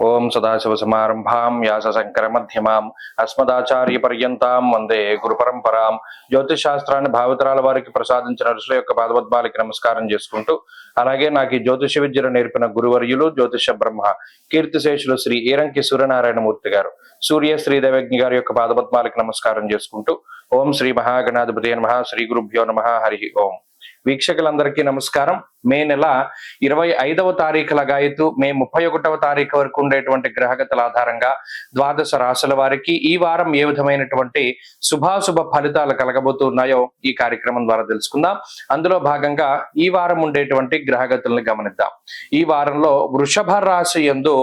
ఓం సదాశివసమారంభాం వ్యాసశంకరమధ్యమాం అస్మదాచార్యపర్యంతాం వందే గురు పరంపరాం. జ్యోతిష్ శాస్త్రాన్ని భావితరాల వారికి ప్రసాదించిన ఋషుల యొక్క పాదపద్మాలకి నమస్కారం చేసుకుంటూ, అలాగే నాకు ఈ జ్యోతిష విద్యను నేర్పిన గురువర్యులు జ్యోతిష బ్రహ్మ కీర్తిశేషులు శ్రీ ఈరంకి సూర్యనారాయణమూర్తి గారు, సూర్య శ్రీదేవజ్ఞ గారి యొక్క పాదపద్మాలకి నమస్కారం చేసుకుంటూ, ఓం శ్రీ మహాగణాధిపతి నమః, శ్రీ గురుభ్యో నమః, హరి ఓం. వీక్షకులందరికీ నమస్కారం. మే నెల 25వ తారీఖు లగాయతు మే 31వ తారీఖు వరకు ఉండేటువంటి గ్రహగతుల ఆధారంగా ద్వాదశ రాశుల వారికి ఈ వారం ఏ విధమైనటువంటి శుభాశుభ ఫలితాలు కలగబోతున్నాయో ఈ కార్యక్రమం ద్వారా తెలుసుకుందాం. అందులో భాగంగా ఈ వారం ఉండేటువంటి గ్రహగతుల్ని గమనిద్దాం. ఈ వారంలో వృషభ రాశి యందు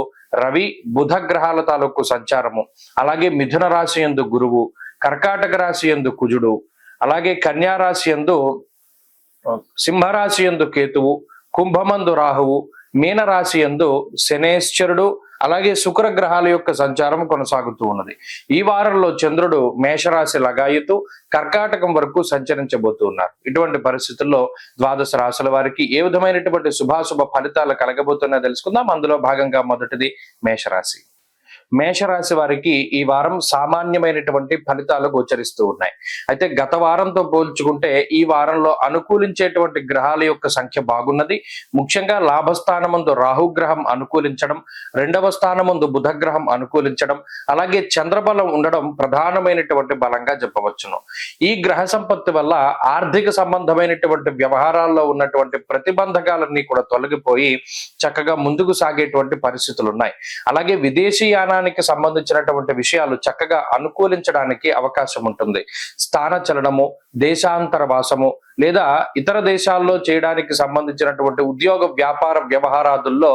రవి బుధ గ్రహాల తాలూకు సంచారము, అలాగే మిథున రాశి యందు గురువు, కర్కాటక రాశి యందు కుజుడు, అలాగే కన్యా రాశి యందు సింహరాశి యందు కేతువు, కుంభమందు రాహువు, మీనరాశి యందు శనేశ్వరుడు, అలాగే శుక్ర గ్రహాల యొక్క సంచారం కొనసాగుతూ ఉన్నది. ఈ వారంలో చంద్రుడు మేషరాశి లగాయతు కర్కాటకం వరకు సంచరించబోతూ ఉన్నారు. ఇటువంటి పరిస్థితుల్లో ద్వాదశ రాశుల వారికి ఏ విధమైనటువంటి శుభాశుభ ఫలితాలు కలగబోతున్నాయో తెలుసుకుందాం. అందులో భాగంగా మొదటిది మేషరాశి. మేషరాశి వారికి ఈ వారం సామాన్యమైనటువంటి ఫలితాలు గోచరిస్తూ ఉన్నాయి. అయితే గత వారంతో పోల్చుకుంటే ఈ వారంలో అనుకూలించేటువంటి గ్రహాల యొక్క సంఖ్య బాగున్నది. ముఖ్యంగా లాభస్థానమందు రాహుగ్రహం అనుకూలించడం, రెండవ స్థానమందు బుధగ్రహం అనుకూలించడం, అలాగే చంద్రబలం ఉండడం ప్రధానమైనటువంటి బలంగా చెప్పవచ్చును. ఈ గ్రహ సంపత్తి వల్ల ఆర్థిక సంబంధమైనటువంటి వ్యవహారాల్లో ఉన్నటువంటి ప్రతిబంధకాలన్నీ కూడా తొలగిపోయి చక్కగా ముందుకు సాగేటువంటి పరిస్థితులు ఉన్నాయి. అలాగే విదేశీయానానికి సంబంధించినటువంటి విషయాలు చక్కగా అనుకూలించడానికి అవకాశం ఉంటుంది. స్థాన చలనము, దేశాంతర వాసము లేదా ఇతర దేశాల్లో చేయడానికి సంబంధించినటువంటి ఉద్యోగ వ్యాపార వ్యవహారాదుల్లో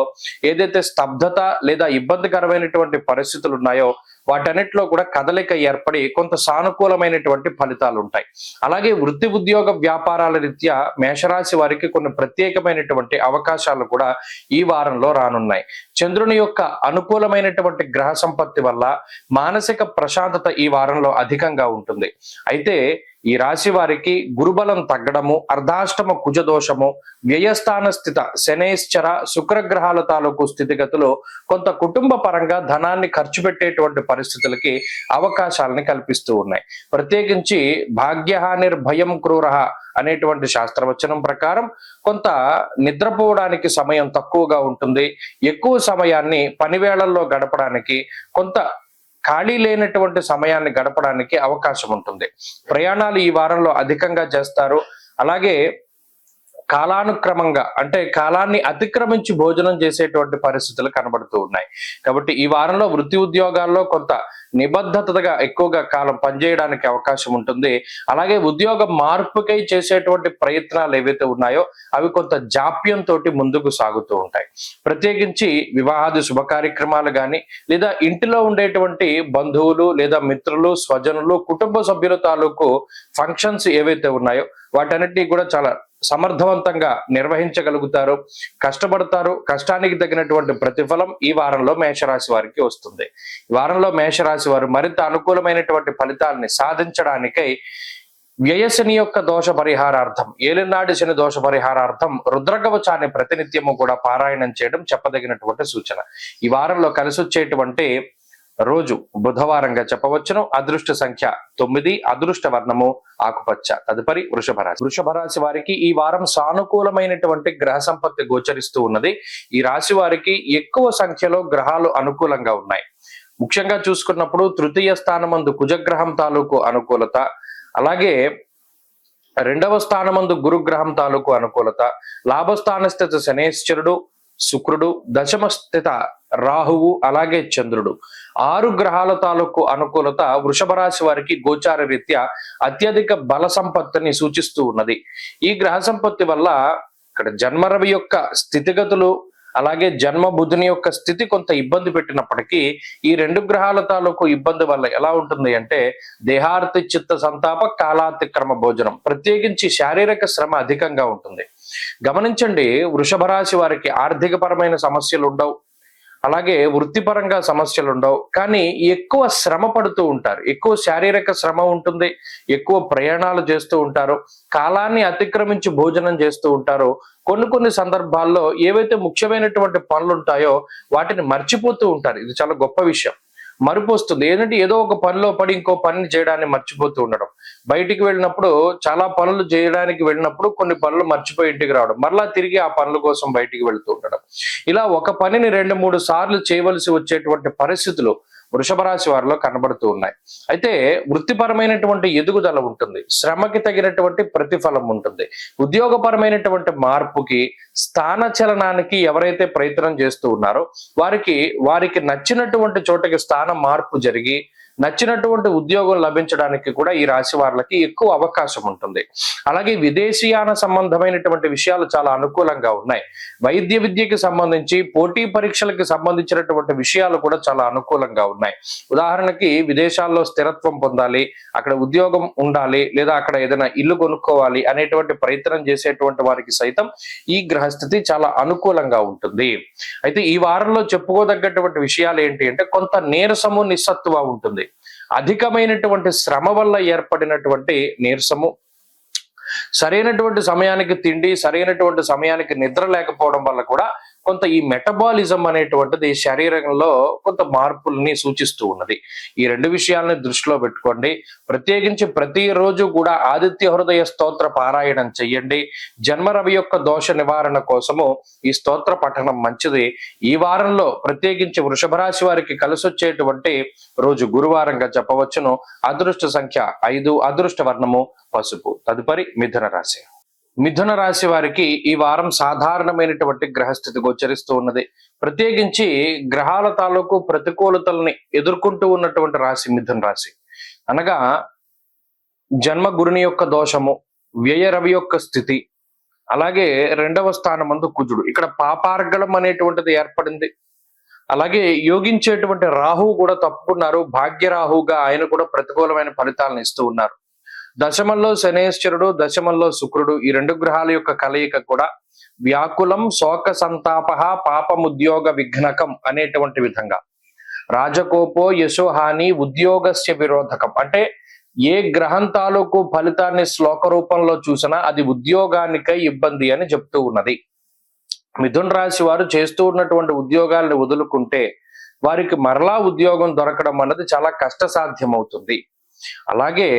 ఏదైతే స్తబ్దత లేదా ఇబ్బందికరమైనటువంటి పరిస్థితులు ఉన్నాయో వాటన్నిటిలో కూడా కదలిక ఏర్పడి కొంత సానుకూలమైనటువంటి ఫలితాలు ఉంటాయి. అలాగే వృత్తి ఉద్యోగ వ్యాపారాల రీత్యా మేషరాశి వారికి కొన్ని ప్రత్యేకమైనటువంటి అవకాశాలు కూడా ఈ వారంలో రానున్నాయి. చంద్రుని యొక్క అనుకూలమైనటువంటి గ్రహ సంపత్తి వల్ల మానసిక ప్రశాంతత ఈ వారంలో అధికంగా ఉంటుంది. అయితే ఈ రాశి వారికి గురుబలం తగ్గడము, అర్ధాష్టమ కుజదోషము, వ్యయస్థాన స్థిత శనేశ్చర శుక్రగ్రహాల తాలూకు స్థితిగతులు కొంత కుటుంబ పరంగా ధనాన్ని ఖర్చు పెట్టేటువంటి పరిస్థితులకి అవకాశాలని కల్పిస్తూ ఉన్నాయి. ప్రత్యేకించి భాగ్యహానిర్భయం క్రూర అనేటువంటి శాస్త్రవచనం ప్రకారం కొంత నిద్రపోవడానికి సమయం తక్కువగా ఉంటుంది. ఎక్కువ సమయాన్ని పనివేళల్లో గడపడానికి, కొంత ఖాళీ లేనటువంటి సమయాన్ని గడపడానికి అవకాశం ఉంటుంది. ప్రయాణాలు ఈ వారంలో అధికంగా చేస్తారు. అలాగే కాలానుక్రమంగా అంటే కాలాన్ని అతిక్రమించి భోజనం చేసేటువంటి పరిస్థితులు కనబడుతూ ఉన్నాయి. కాబట్టి ఈ వారంలో వృత్తి ఉద్యోగాల్లో కొంత నిబద్ధతగా ఎక్కువగా కాలం పనిచేయడానికి అవకాశం ఉంటుంది. అలాగే ఉద్యోగ మార్పుకై చేసేటువంటి ప్రయత్నాలు ఏవైతే ఉన్నాయో అవి కొంత జాప్యంతో ముందుకు సాగుతూ ఉంటాయి. ప్రత్యేకించి వివాహాది శుభ కార్యక్రమాలు కానీ లేదా ఇంటిలో ఉండేటువంటి బంధువులు లేదా మిత్రులు, స్వజనులు, కుటుంబ సభ్యుల తాలూకు ఫంక్షన్స్ ఏవైతే ఉన్నాయో వాటన్నిటినీ కూడా చాలా సమర్థవంతంగా నిర్వహించగలుగుతారు, కష్టపడతారు. కష్టానికి తగినటువంటి ప్రతిఫలం ఈ వారంలో మేషరాశి వారికి వస్తుంది. ఈ వారంలో మేషరాశి వారు మరింత అనుకూలమైనటువంటి ఫలితాలని సాధించడానికై వ్యయశని యొక్క దోష పరిహారార్థం, ఏలినాడి శని దోష పరిహారార్థం రుద్రకవచాన్ని ప్రతినిత్యము కూడా పారాయణం చేయడం చెప్పదగినటువంటి సూచన. ఈ వారంలో కలిసి వచ్చేటువంటి రోజు బుధవారంగా చెప్పవచ్చును. అదృష్ట సంఖ్య 9, అదృష్ట వర్ణము ఆకుపచ్చ. తదుపరి వృషభ రాశి. వృషభ రాశి వారికి ఈ వారం సానుకూలమైనటువంటి గ్రహ సంపత్తి గోచరిస్తూ ఉన్నది. ఈ రాశి వారికి ఎక్కువ సంఖ్యలో గ్రహాలు అనుకూలంగా ఉన్నాయి. ముఖ్యంగా చూసుకున్నప్పుడు తృతీయ స్థానమందు కుజగ్రహం తాలూకు అనుకూలత, అలాగే రెండవ స్థానమందు గురుగ్రహం తాలూకు అనుకూలత, లాభస్థాన స్థిత శనేశ్వరుడు, శుక్రుడు, దశమ స్థిత రాహువు, అలాగే చంద్రుడు, 6 గ్రహాల తాలూకు అనుకూలత వృషభ రాశి వారికి గోచార రీత్యా అత్యధిక బల సంపత్తిని సూచిస్తూ ఉన్నది. ఈ గ్రహ సంపత్తి వల్ల ఇక్కడ జన్మరవి యొక్క స్థితిగతులు, అలాగే జన్మ బుధుని యొక్క స్థితి కొంత ఇబ్బంది పెట్టినప్పటికీ ఈ 2 గ్రహాల తాలూకు ఇబ్బంది వల్ల ఎలా ఉంటుంది అంటే దేహార్తి చిత్త సంతాప కాలాతిక్రమ భోజనం, ప్రత్యేకించి శారీరక శ్రమ అధికంగా ఉంటుంది. గమనించండి, వృషభ రాశి వారికి ఆర్థిక పరమైన సమస్యలు ఉండవు. అలాగే వృత్తిపరంగా సమస్యలు ఉండవు, కానీ ఎక్కువ శ్రమ పడుతూ ఉంటారు. ఎక్కువ శారీరక శ్రమ ఉంటుంది, ఎక్కువ ప్రయాణాలు చేస్తూ ఉంటారు, కాలాన్ని అతిక్రమించి భోజనం చేస్తూ ఉంటారు. కొన్ని సందర్భాల్లో ఏవైతే ముఖ్యమైనటువంటి పనులు ఉంటాయో వాటిని మర్చిపోతూ ఉంటారు. ఇది చాలా గొప్ప విషయం. మరుపు వస్తుంది. ఏంటంటే ఏదో ఒక పనిలో పడి ఇంకో పనిని చేయడాన్ని మర్చిపోతూ ఉండడం. బయటికి వెళ్ళినప్పుడు చాలా పనులు చేయడానికి వెళ్ళినప్పుడు కొన్ని పనులు మర్చిపోయి ఇంటికి రావడం, మరలా తిరిగి ఆ పనుల కోసం బయటికి వెళుతూ ఉండడం. ఇలా ఒక పనిని 2-3 సార్లు చేయవలసి వచ్చేటువంటి పరిస్థితులు వృషభ రాశి వారిలో కనబడుతూ ఉన్నాయి. అయితే వృత్తిపరమైనటువంటి ఎదుగుదల ఉంటుంది, శ్రమకి తగినటువంటి ప్రతిఫలం ఉంటుంది. ఉద్యోగపరమైనటువంటి మార్పుకి, స్థాన చలనానికి ఎవరైతే ప్రయత్నం చేస్తూ ఉన్నారో వారికి నచ్చినటువంటి చోటకి స్థాన మార్పు జరిగి నచ్చినటువంటి ఉద్యోగం లభించడానికి కూడా ఈ రాశి వారికి ఎక్కువ అవకాశం ఉంటుంది. అలాగే విదేశీయాన సంబంధమైనటువంటి విషయాలు చాలా అనుకూలంగా ఉన్నాయి. వైద్య విద్యకి సంబంధించి, పోటీ పరీక్షలకు సంబంధించినటువంటి విషయాలు కూడా చాలా అనుకూలంగా ఉన్నాయి. ఉదాహరణకి విదేశాల్లో స్థిరత్వం పొందాలి, అక్కడ ఉద్యోగం ఉండాలి, లేదా అక్కడ ఏదైనా ఇల్లు కొనుక్కోవాలి అనేటువంటి ప్రయత్నం చేసేటువంటి వారికి సైతం ఈ గ్రహస్థితి చాలా అనుకూలంగా ఉంటుంది. అయితే ఈ వారంలో చెప్పుకోదగ్గటువంటి విషయాలు ఏంటి అంటే, కొంత నీరసము, నిస్సత్తువ ఉంటుంది. అధికమైనటువంటి శ్రమ వల్ల ఏర్పడినటువంటి నీరసము, సరైనటువంటి సమయానికి తిండి, సరైనటువంటి సమయానికి నిద్ర లేకపోవడం వల్ల కూడా కొంత ఈ మెటబాలిజం అనేటువంటిది శరీరంలో కొంత మార్పుల్ని సూచిస్తూ ఉన్నది. ఈ 2 విషయాలని దృష్టిలో పెట్టుకోండి. ప్రత్యేకించి ప్రతిరోజు కూడా ఆదిత్య హృదయ స్తోత్ర పారాయణం చెయ్యండి. జన్మ రవి యొక్క దోష నివారణ కోసము ఈ స్తోత్ర పఠనం మంచిది. ఈ వారంలో ప్రత్యేకించి వృషభ రాశి వారికి కలిసొచ్చేటువంటి రోజు గురువారంగా చెప్పవచ్చును. అదృష్ట సంఖ్య 5, అదృష్ట వర్ణము పసుపు. తదుపరి మిథున రాశి. మిథున రాశి వారికి ఈ వారం సాధారణమైనటువంటి గ్రహస్థితి గోచరిస్తూ ఉన్నది. ప్రత్యేకించి గ్రహాల తాలూకు ప్రతికూలతల్ని ఎదుర్కొంటూ ఉన్నటువంటి రాశి మిథున రాశి. అనగా జన్మ గురుని యొక్క దోషము, వ్యయ రవి యొక్క స్థితి, అలాగే 2వ స్థానమందు కుజుడు. ఇక్కడ పాపార్గళం అనేటువంటిది ఏర్పడింది. అలాగే యోగించేటువంటి రాహువు కూడా తప్పుకున్నారు. భాగ్య రాహువుగా ఆయన కూడా ప్రతికూలమైన ఫలితాలను ఇస్తూ ఉన్నారు. దశమంలో శనేశ్వరుడు, దశమంలో శుక్రుడు, ఈ 2 గ్రహాల యొక్క కలయిక కూడా వ్యాకులం, శోక సంతాప, పాపముద్యోగ విఘ్నకం అనేటువంటి విధంగా, రాజకోపో యశోహాని, ఉద్యోగస్య విరోధకం. అంటే ఏ గ్రహం తాలూకు ఫలితాన్ని శ్లోక రూపంలో చూసినా అది ఉద్యోగానికై ఇబ్బంది అని చెప్తూ ఉన్నది. మిథున రాశి వారు చేస్తూ ఉన్నటువంటి ఉద్యోగాలను వదులుకుంటే వారికి మరలా ఉద్యోగం దొరకడం అన్నది చాలా కష్టసాధ్యం అవుతుంది. అలాగే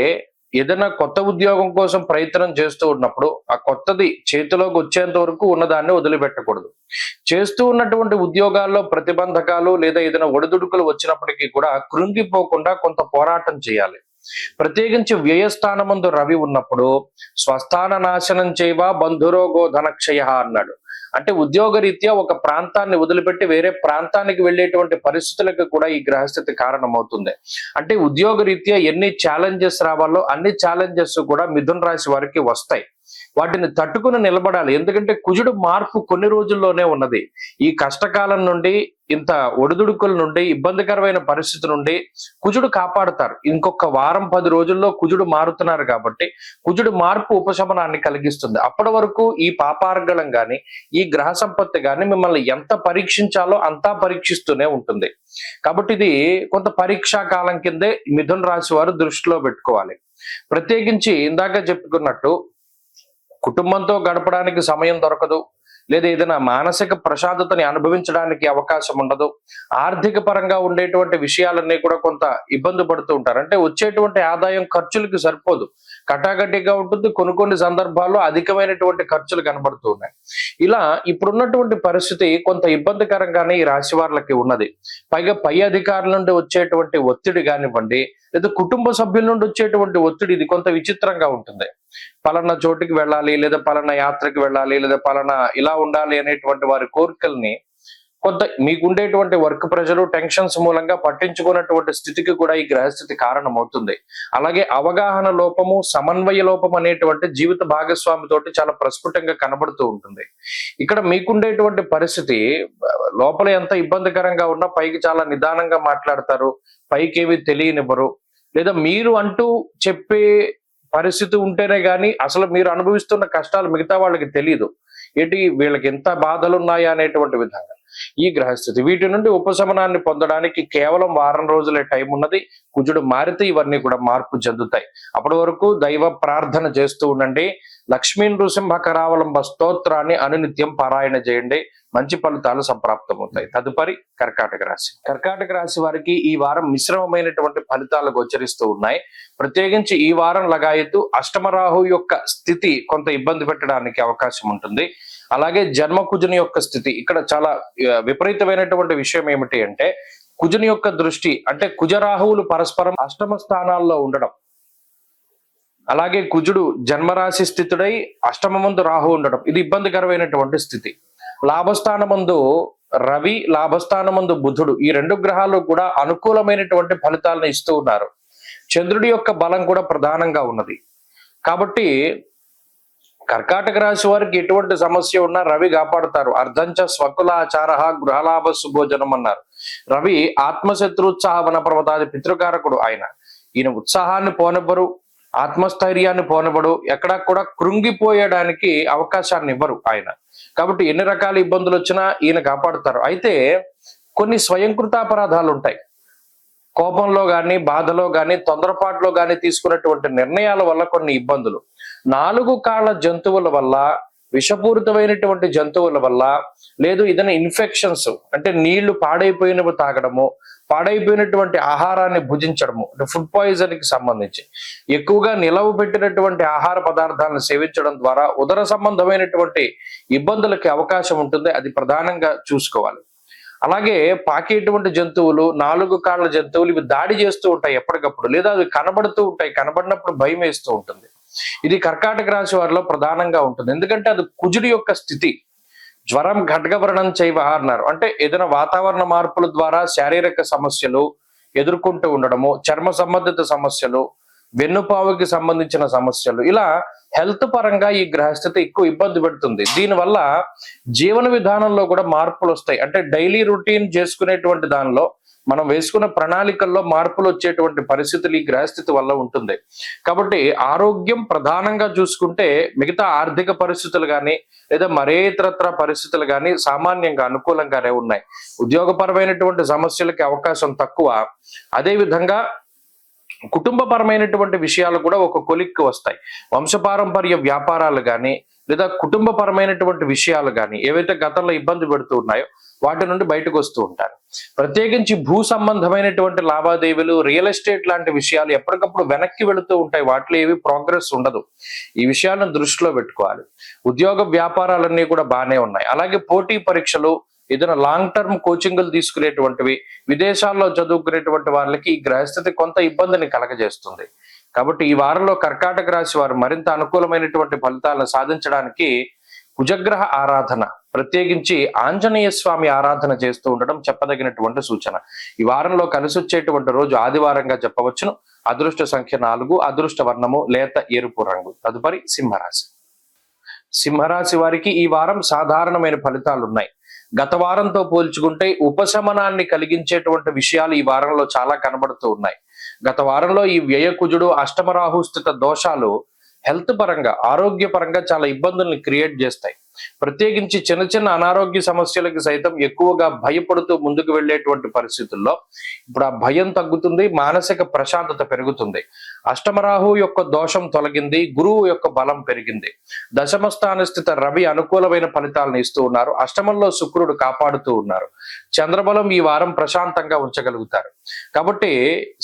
ఏదైనా కొత్త ఉద్యోగం కోసం ప్రయత్నం చేస్తూ ఉన్నప్పుడు ఆ కొత్తది చేతిలోకి వచ్చేంత వరకు ఉన్నదాన్ని వదిలిపెట్టకూడదు. చేస్తూ ఉన్నటువంటి ఉద్యోగాల్లో ప్రతిబంధకాలు లేదా ఏదైనా ఒడిదుడుకులు వచ్చినప్పటికీ కూడా కృంగిపోకుండా కొంత పోరాటం చేయాలి. ప్రత్యేకించి వ్యయస్థానమందు రవి ఉన్నప్పుడు స్వస్థాన నాశనం చేయవ బంధురోగో ధనక్షయ అన్నాడు. అంటే ఉద్యోగరీత్యా ఒక ప్రాంతాన్ని వదిలిపెట్టి వేరే ప్రాంతానికి వెళ్ళేటువంటి పరిస్థితులకు కూడా ఈ గ్రహస్థితి కారణమవుతుంది. అంటే ఉద్యోగరీత్యా ఎన్ని ఛాలెంజెస్ రావాలో అన్ని ఛాలెంజెస్ కూడా మిథున రాశి వారికి వస్తాయి. వాటిని తట్టుకుని నిలబడాలి. ఎందుకంటే కుజుడు మార్పు కొన్ని రోజుల్లోనే ఉన్నది. ఈ కష్టకాలం నుండి, ఇంత ఒడిదుడుకుల నుండి, ఇబ్బందికరమైన పరిస్థితి నుండి కుజుడు కాపాడుతారు. ఇంకొక వారం 10 రోజుల్లో కుజుడు మారుతున్నారు కాబట్టి కుజుడు మార్పు ఉపశమనాన్ని కలిగిస్తుంది. అప్పటి వరకు ఈ పాపార్గళం గాని, ఈ గ్రహ సంపత్తి గాని మిమ్మల్ని ఎంత పరీక్షించాలో అంతా పరీక్షిస్తూనే ఉంటుంది. కాబట్టి ఇది కొంత పరీక్షా కాలం కిందే మిథున రాశి వారు దృష్టిలో పెట్టుకోవాలి. ప్రత్యేకించి ఇందాక చెప్పుకున్నట్టు కుటుంబంతో గడపడానికి సమయం దొరకదు, లేదా ఏదైనా మానసిక ప్రశాంతతని అనుభవించడానికి అవకాశం ఉండదు. ఆర్థిక పరంగా ఉండేటువంటి విషయాలన్నీ కూడా కొంత ఇబ్బంది పడుతూ ఉంటారు. అంటే వచ్చేటువంటి ఆదాయం ఖర్చులకి సరిపోదు, కటాకటిగా ఉంటుంది. కొన్ని సందర్భాల్లో అధికమైనటువంటి ఖర్చులు కనబడుతూ ఉన్నాయి. ఇలా ఇప్పుడున్నటువంటి పరిస్థితి కొంత ఇబ్బందికరంగానే ఈ రాశి వారికి ఉన్నది. పైగా పై అధికారుల నుండి వచ్చేటువంటి ఒత్తిడి కానివ్వండి, లేదా కుటుంబ సభ్యుల నుండి వచ్చేటువంటి ఒత్తిడి, ఇది కొంత విచిత్రంగా ఉంటుంది. పలానా చోటుకి వెళ్ళాలి, లేదా పలానా యాత్రకి వెళ్ళాలి, లేదా పలానా ఇలా ఉండాలి అనేటువంటి వారి కోరికల్ని కొంత మీకుండేటువంటి వర్క్ ప్రెషర్, టెన్షన్స్ మూలంగా పట్టించుకున్నటువంటి స్థితికి కూడా ఈ గ్రహస్థితి కారణం అవుతుంది. అలాగే అవగాహన లోపము, సమన్వయ లోపం అనేటువంటి జీవిత భాగస్వామితోటి చాలా ప్రస్ఫుటంగా కనబడుతూ ఉంటుంది. ఇక్కడ మీకుండేటువంటి పరిస్థితి లోపల ఎంత ఇబ్బందికరంగా ఉన్నా పైకి చాలా నిదానంగా మాట్లాడతారు, పైకి ఏమి తెలియనివ్వరు, లేదా మీరు అంటూ చెప్పే పరిస్థితి ఉంటేనే గాని అసలు మీరు అనుభవిస్తున్న కష్టాలు మిగతా వాళ్ళకి తెలియదు. ఏంటి వీళ్ళకి ఎంత బాధలు ఉన్నాయా అనేటువంటి విధంగా. ఈ గ్రహస్థితి. వీటి నుండి ఉపశమనాన్ని పొందడానికి కేవలం వారం రోజులే టైం ఉన్నది. కుజుడు మారితే ఇవన్నీ కూడా మార్పు చెందుతాయి. అప్పటి వరకు దైవ ప్రార్థన చేస్తూ ఉండండి. లక్ష్మీ నృసింహ కరావలంబ స్తోత్రాన్ని అనునిత్యం పారాయణ చేయండి. మంచి ఫలితాలు సంప్రాప్తమవుతాయి. తదుపరి కర్కాటక రాశి. కర్కాటక రాశి వారికి ఈ వారం మిశ్రమమైనటువంటి ఫలితాలు గోచరిస్తూ ఉన్నాయి. ప్రత్యేకించి ఈ వారం లగాయతు అష్టమరాహు యొక్క స్థితి కొంత ఇబ్బంది పెట్టడానికి అవకాశం ఉంటుంది. అలాగే జన్మకుజుని యొక్క స్థితి ఇక్కడ చాలా విపరీతమైనటువంటి విషయం ఏమిటి అంటే, కుజుని యొక్క దృష్టి అంటే కుజరాహువులు పరస్పరం అష్టమ స్థానాల్లో ఉండడం, అలాగే కుజుడు జన్మరాశి స్థితుడై అష్టమమందు రాహు ఉండడం, ఇది ఇబ్బందికరమైనటువంటి స్థితి. లాభస్థానమందు రవి, లాభస్థానమందు బుధుడు, ఈ రెండు గ్రహాలు కూడా అనుకూలమైనటువంటి ఫలితాలను ఇస్తూ ఉన్నారు. చంద్రుడి యొక్క బలం కూడా ప్రధానంగా ఉన్నది. కాబట్టి కర్కాటక రాశి వారికి ఎటువంటి సమస్య ఉన్నా రవి కాపాడుతారు. అర్ధంచ స్వకులాచార గృహలాభ సుభోజనం అన్నారు. రవి ఆత్మశత్రుత్సాహ వన పర్వతాది పితృకారకుడు. ఈయన ఉత్సాహాన్ని పోనివ్వరు, ఆత్మస్థైర్యాన్ని పోనివ్వడు, ఎక్కడా కూడా కృంగిపోయడానికి అవకాశాన్ని ఇవ్వరు ఆయన. కాబట్టి ఎన్ని రకాల ఇబ్బందులు వచ్చినా ఈయన కాపాడుతారు. అయితే కొన్ని స్వయంకృతాపరాధాలు ఉంటాయి. కోపంలో గాని, బాధలో గాని, తొందరపాటులో గాని తీసుకున్నటువంటి నిర్ణయాల వల్ల కొన్ని ఇబ్బందులు, 4 కాళ్ళ జంతువుల వల్ల, విషపూరితమైనటువంటి జంతువుల వల్ల, లేదు ఏదైనా ఇన్ఫెక్షన్స్ అంటే నీళ్లు పాడైపోయినవి తాగడము, పాడైపోయినటువంటి ఆహారాన్ని భుజించడము, అంటే ఫుడ్ పాయిజన్ కి సంబంధించి ఎక్కువగా నిలవ పెట్టినటువంటి ఆహార పదార్థాలను సేవించడం ద్వారా ఉదర సంబంధమైనటువంటి ఇబ్బందులకి అవకాశం ఉంటుంది. అది ప్రధానంగా చూసుకోవాలి. అలాగే పాకేటువంటి జంతువులు, 4 కాళ్ళ జంతువులు, ఇవి దాడి చేస్తూ ఉంటాయి ఎప్పటికప్పుడు, లేదా అవి కనబడుతూ ఉంటాయి. కనబడినప్పుడు భయం వేస్తూ ఉంటుంది. ఇది కర్కాటక రాశి వారిలో ప్రధానంగా ఉంటుంది. ఎందుకంటే అది కుజుడి యొక్క స్థితి. జ్వరం ఖడ్గవర్ణం చైవ అన్నారు. అంటే ఏదైనా వాతావరణ మార్పుల ద్వారా శారీరక సమస్యలు ఎదుర్కొంటూ ఉండడము, చర్మ సంబంధిత సమస్యలు, వెన్నుపావుకి సంబంధించిన సమస్యలు, ఇలా హెల్త్ పరంగా ఈ గ్రహస్థితి ఎక్కువ ఇబ్బంది పెడుతుంది. దీనివల్ల జీవన విధానంలో కూడా మార్పులు వస్తాయి. అంటే డైలీ రొటీన్ చేసుకునేటువంటి దానిలో మనం వేసుకున్న ప్రణాళికల్లో మార్పులు వచ్చేటువంటి పరిస్థితులు ఈ గ్రహస్థితి వల్ల ఉంటుంది. కాబట్టి ఆరోగ్యం ప్రధానంగా చూసుకుంటే మిగతా ఆర్థిక పరిస్థితులు కానీ, లేదా మరే ఇతరత్ర పరిస్థితులు కానీ సామాన్యంగా అనుకూలంగానే ఉన్నాయి. ఉద్యోగపరమైనటువంటి సమస్యలకి అవకాశం తక్కువ. అదే విధంగా కుటుంబపరమైనటువంటి విషయాలు కూడా ఒక కొలిక్కి వస్తాయి. వంశపారంపర్య వ్యాపారాలు కానీ, లేదా కుటుంబపరమైనటువంటి విషయాలు కానీ ఏవైతే గతంలో ఇబ్బంది పెడుతూ ఉన్నాయో వాటి నుండి బయటకు వస్తూ ఉంటారు. ప్రత్యేకించి భూ సంబంధమైనటువంటి లావాదేవీలు, రియల్ ఎస్టేట్ లాంటి విషయాలు ఎప్పటికప్పుడు వెనక్కి వెళుతూ ఉంటాయి. వాటిలో ఏవి ప్రోగ్రెస్ ఉండదు. ఈ విషయాలను దృష్టిలో పెట్టుకోవాలి. ఉద్యోగ వ్యాపారాలన్నీ కూడా బాగానే ఉన్నాయి. అలాగే పోటీ పరీక్షలు, ఏదైనా లాంగ్ టర్మ్ కోచింగ్లు తీసుకునేటువంటివి, విదేశాల్లో చదువుకునేటువంటి వాళ్ళకి ఈ గ్రహస్థితి కొంత ఇబ్బందిని కలగజేస్తుంది. కాబట్టి ఈ వారంలో కర్కాటక రాశి వారు మరింత అనుకూలమైనటువంటి ఫలితాలను సాధించడానికి కుజగ్రహ ఆరాధన, ప్రత్యేకించి ఆంజనేయ స్వామి ఆరాధన చేస్తూ ఉండడం చెప్పదగినటువంటి సూచన. ఈ వారంలో కలిసి వచ్చేటువంటి రోజు ఆదివారంగా చెప్పవచ్చును. అదృష్ట సంఖ్య 4, అదృష్ట వర్ణము లేత ఎరుపు రంగు. తదుపరి సింహరాశి. సింహరాశి వారికి ఈ వారం సాధారణమైన ఫలితాలు ఉన్నాయి. గత వారంతో పోల్చుకుంటే ఉపశమనాన్ని కలిగించేటువంటి విషయాలు ఈ వారంలో చాలా కనబడుతూ ఉన్నాయి. గత వారంలో ఈ వ్యయకుజుడు, అష్టమరాహు స్థిత దోషాలు హెల్త్ పరంగా, ఆరోగ్యపరంగా చాలా ఇబ్బందుల్ని క్రియేట్ చేస్తాయి. ప్రత్యేకించి చిన్న చిన్న అనారోగ్య సమస్యలకి సైతం ఎక్కువగా భయపడుతూ ముందుకు వెళ్ళేటువంటి పరిస్థితుల్లో ఇప్పుడు ఆ భయం తగ్గుతుంది, మానసిక ప్రశాంతత పెరుగుతుంది. అష్టమరాహు యొక్క దోషం తొలగింది, గురువు యొక్క బలం పెరిగింది. దశమ స్థాన స్థిత రవి అనుకూలమైన ఫలితాలను ఇస్తూ ఉన్నారు. అష్టమంలో శుక్రుడు కాపాడుతూ ఉన్నారు. చంద్రబలం ఈ వారం ప్రశాంతంగా ఉంచగలుగుతారు. కాబట్టి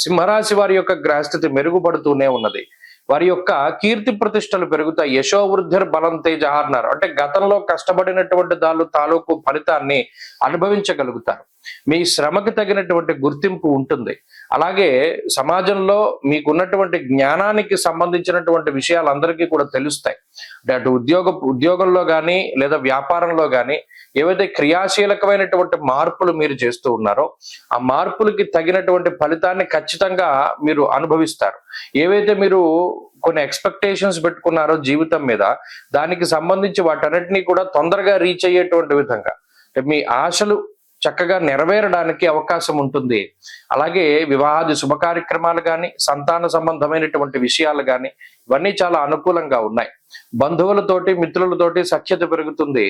సింహరాశి వారి యొక్క గ్రహస్థితి మెరుగుపడుతూనే ఉన్నది. వారి యొక్క కీర్తి ప్రతిష్టలు పెరుగుతాయి. యశోవృద్ధిర్ బలం తేజ అన్నారు. అంటే గతంలో కష్టపడినటువంటి తాలూకు ఫలితాన్ని అనుభవించగలుగుతారు. మీ శ్రమకి తగినటువంటి గుర్తింపు ఉంటుంది. అలాగే సమాజంలో మీకున్నటువంటి జ్ఞానానికి సంబంధించినటువంటి విషయాలు అందరికీ కూడా తెలుస్తాయి. అటు ఉద్యోగంలో కానీ, లేదా వ్యాపారంలో కానీ ఏవైతే క్రియాశీలకమైనటువంటి మార్పులు మీరు చేస్తూ ఉన్నారో ఆ మార్పులకి తగినటువంటి ఫలితాన్ని ఖచ్చితంగా మీరు అనుభవిస్తారు. ఏవైతే మీరు కొన్ని ఎక్స్పెక్టేషన్స్ పెట్టుకున్నారో జీవితం మీద, దానికి సంబంధించి వాటన్నిటినీ కూడా తొందరగా రీచ్ అయ్యేటువంటి విధంగా మీ ఆశలు చక్కగా నెరవేరడానికి అవకాశం ఉంటుంది. అలాగే వివాహాది శుభ కార్యక్రమాలు కానీ, సంతాన సంబంధమైనటువంటి విషయాలు కానీ ఇవన్నీ చాలా అనుకూలంగా ఉన్నాయి. బంధువులతోటి మిత్రులతోటి సఖ్యత పెరుగుతుంది.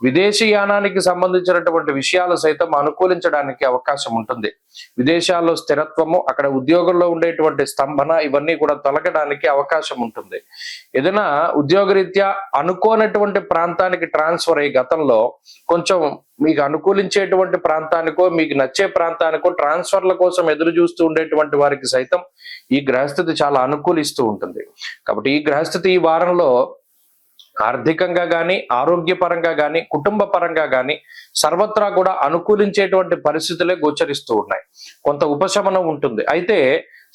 విదేశీయానానికి సంబంధించినటువంటి విషయాలు సైతం అనుకూలించడానికి అవకాశం ఉంటుంది. విదేశాల్లో స్థిరత్వము, అక్కడ ఉద్యోగంలో ఉండేటువంటి స్తంభన ఇవన్నీ కూడా తొలగడానికి అవకాశం ఉంటుంది. ఏదైనా ఉద్యోగరీత్యా అనుకోనటువంటి ప్రాంతానికి ట్రాన్స్ఫర్ అయ్యి గతంలో కొంచెం మీకు అనుకూలించేటువంటి ప్రాంతానికో మీకు నచ్చే ప్రాంతానికో ట్రాన్స్ఫర్ల కోసం ఎదురు చూస్తూ ఉండేటువంటి వారికి సైతం ఈ గ్రహస్థితి చాలా అనుకూలిస్తూ ఉంటుంది. కాబట్టి ఈ గ్రహస్థితి ఈ వారంలో ఆర్థికంగా కానీ, ఆరోగ్యపరంగా కానీ, కుటుంబ పరంగా కానీ సర్వత్రా కూడా అనుకూలించేటువంటి పరిస్థితులే గోచరిస్తూ ఉన్నాయి. కొంత ఉపశమనం ఉంటుంది, అయితే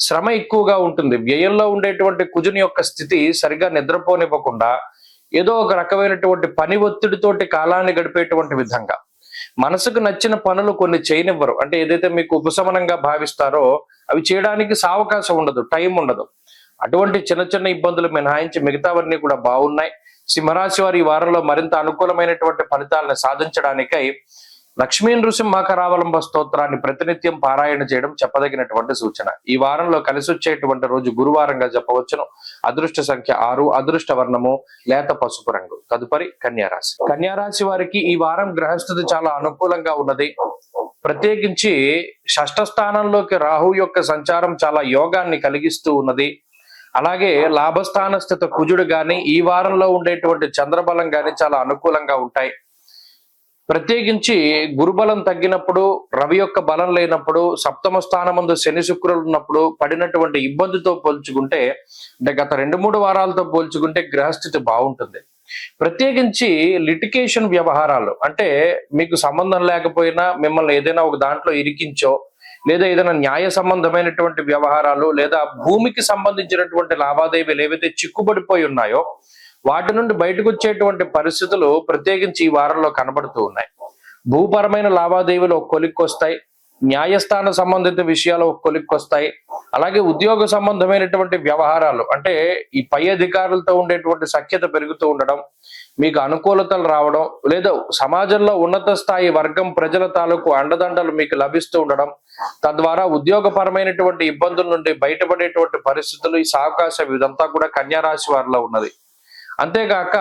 శ్రమ ఎక్కువగా ఉంటుంది. వ్యయంలో ఉండేటువంటి కుజుని యొక్క స్థితి సరిగా నిద్రపోనివ్వకుండా ఏదో ఒక రకమైనటువంటి పని ఒత్తిడితోటి కాలాన్ని గడిపేటువంటి విధంగా మనసుకు నచ్చిన పనులు కొన్ని చేయనివ్వరు. అంటే ఏదైతే మీకు ఉపశమనంగా భావిస్తారో అవి చేయడానికి సావకాశం ఉండదు, టైం ఉండదు. అటువంటి చిన్న చిన్న ఇబ్బందులు మినహాయించి మిగతావన్నీ కూడా బాగున్నాయి. సింహరాశి వారి ఈ వారంలో మరింత అనుకూలమైనటువంటి ఫలితాలను సాధించడానికై లక్ష్మీ నృసింహకరావలంబ స్తోత్రాన్ని ప్రతినిత్యం పారాయణ చేయడం చెప్పదగినటువంటి సూచన. ఈ వారంలో కలిసి వచ్చేటువంటి రోజు గురువారంగా చెప్పవచ్చును. అదృష్ట సంఖ్య 6, అదృష్ట వర్ణము లేత పసుపు రంగు. తదుపరి కన్యారాశి. కన్యారాశి వారికి ఈ వారం గ్రహస్థితి చాలా అనుకూలంగా ఉన్నది. ప్రత్యేకించి షష్ఠ స్థానంలోకి రాహు యొక్క సంచారం చాలా యోగాన్ని కలిగిస్తూ ఉన్నది. అలాగే లాభస్థాన స్థిత కుజుడు గాని, ఈ వారంలో ఉండేటువంటి చంద్రబలం గాని చాలా అనుకూలంగా ఉంటాయి. ప్రత్యేకించి గురుబలం తగ్గినప్పుడు, రవి యొక్క బలం లేనప్పుడు, సప్తమ స్థానమందు శని శుక్రులు ఉన్నప్పుడు పడినటువంటి ఇబ్బందితో పోల్చుకుంటే, అంటే గత 2-3 వారాలతో పోల్చుకుంటే గ్రహస్థితి బాగుంటుంది. ప్రత్యేకించి లిటికేషన్ వ్యవహారాలు, అంటే మీకు సంబంధం లేకపోయినా మిమ్మల్ని ఏదైనా ఒక దాంట్లో ఇరికించో, లేదా ఏదైనా న్యాయ సంబంధమైనటువంటి వ్యవహారాలు, లేదా భూమికి సంబంధించినటువంటి లావాదేవీలు ఏవైతే చిక్కుబడిపోయి ఉన్నాయో వాటి నుండి బయటకు వచ్చేటువంటి పరిస్థితులు ప్రత్యేకించి ఈ వారంలో కనబడుతూ ఉన్నాయి. భూపరమైన లావాదేవీలు ఒక కొలిక్కి వస్తాయి, న్యాయస్థాన సంబంధిత విషయాలు ఒక కొలిక్కి వస్తాయి. అలాగే ఉద్యోగ సంబంధమైనటువంటి వ్యవహారాలు, అంటే ఈ పై అధికారులతో ఉండేటువంటి సఖ్యత పెరుగుతూ ఉండడం, మీకు అనుకూలతలు రావడం, లేదా సమాజంలో ఉన్నత స్థాయి వర్గం ప్రజల తాలూకు అండదండలు మీకు లభిస్తూ ఉండడం, తద్వారా ఉద్యోగపరమైనటువంటి ఇబ్బందుల నుండి బయటపడేటువంటి పరిస్థితులు, ఈ అవకాశం ఇదంతా కూడా కన్యారాశి వారిలో ఉన్నది. అంతేగాక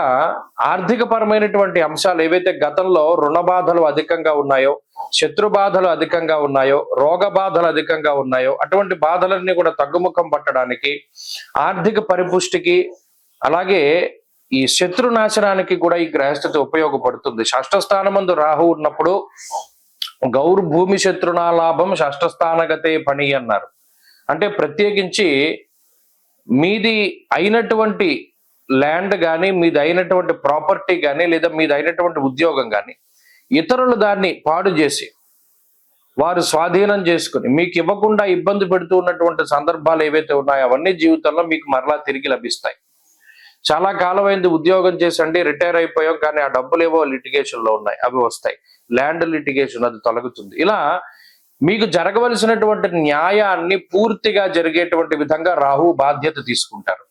ఆర్థిక పరమైనటువంటి అంశాలు ఏవైతే గతంలో రుణ బాధలు అధికంగా ఉన్నాయో, శత్రు బాధలు అధికంగా ఉన్నాయో, రోగ బాధలు అధికంగా ఉన్నాయో అటువంటి బాధలన్నీ కూడా తగ్గుముఖం పట్టడానికి, ఆర్థిక పరిపుష్టికి, అలాగే ఈ శత్రు నాశనానికి కూడా ఈ గ్రహస్థితి ఉపయోగపడుతుంది. షష్ఠ స్థానమందు రాహు ఉన్నప్పుడు గౌర్భూమి శత్రునా లాభం షష్ఠ స్థానగతే పని అన్నారు. అంటే ప్రత్యేకించి మీది అయినటువంటి ల్యాండ్ కానీ, మీది అయినటువంటి ప్రాపర్టీ కానీ, లేదా మీది అయినటువంటి ఉద్యోగం కానీ ఇతరులు దాన్ని పాడు చేసి వారు స్వాధీనం చేసుకుని మీకు ఇవ్వకుండా ఇబ్బంది పెడుతూ ఉన్నటువంటి సందర్భాలు ఏవైతే ఉన్నాయో అవన్నీ జీవితంలో మీకు మరలా తిరిగి లభిస్తాయి. చాలా కాలం అయింది ఉద్యోగం చేసండి, రిటైర్ అయిపోయాం, కానీ ఆ డబ్బులు ఏవో లిటిగేషన్ లో ఉన్నాయి, అవి వస్తాయి. ల్యాండ్ లిటిగేషన్ అది తొలగుతుంది. ఇలా మీకు జరగవలసినటువంటి న్యాయాన్ని పూర్తిగా జరిగేటువంటి విధంగా రాహు బాధ్యత తీసుకుంటారు.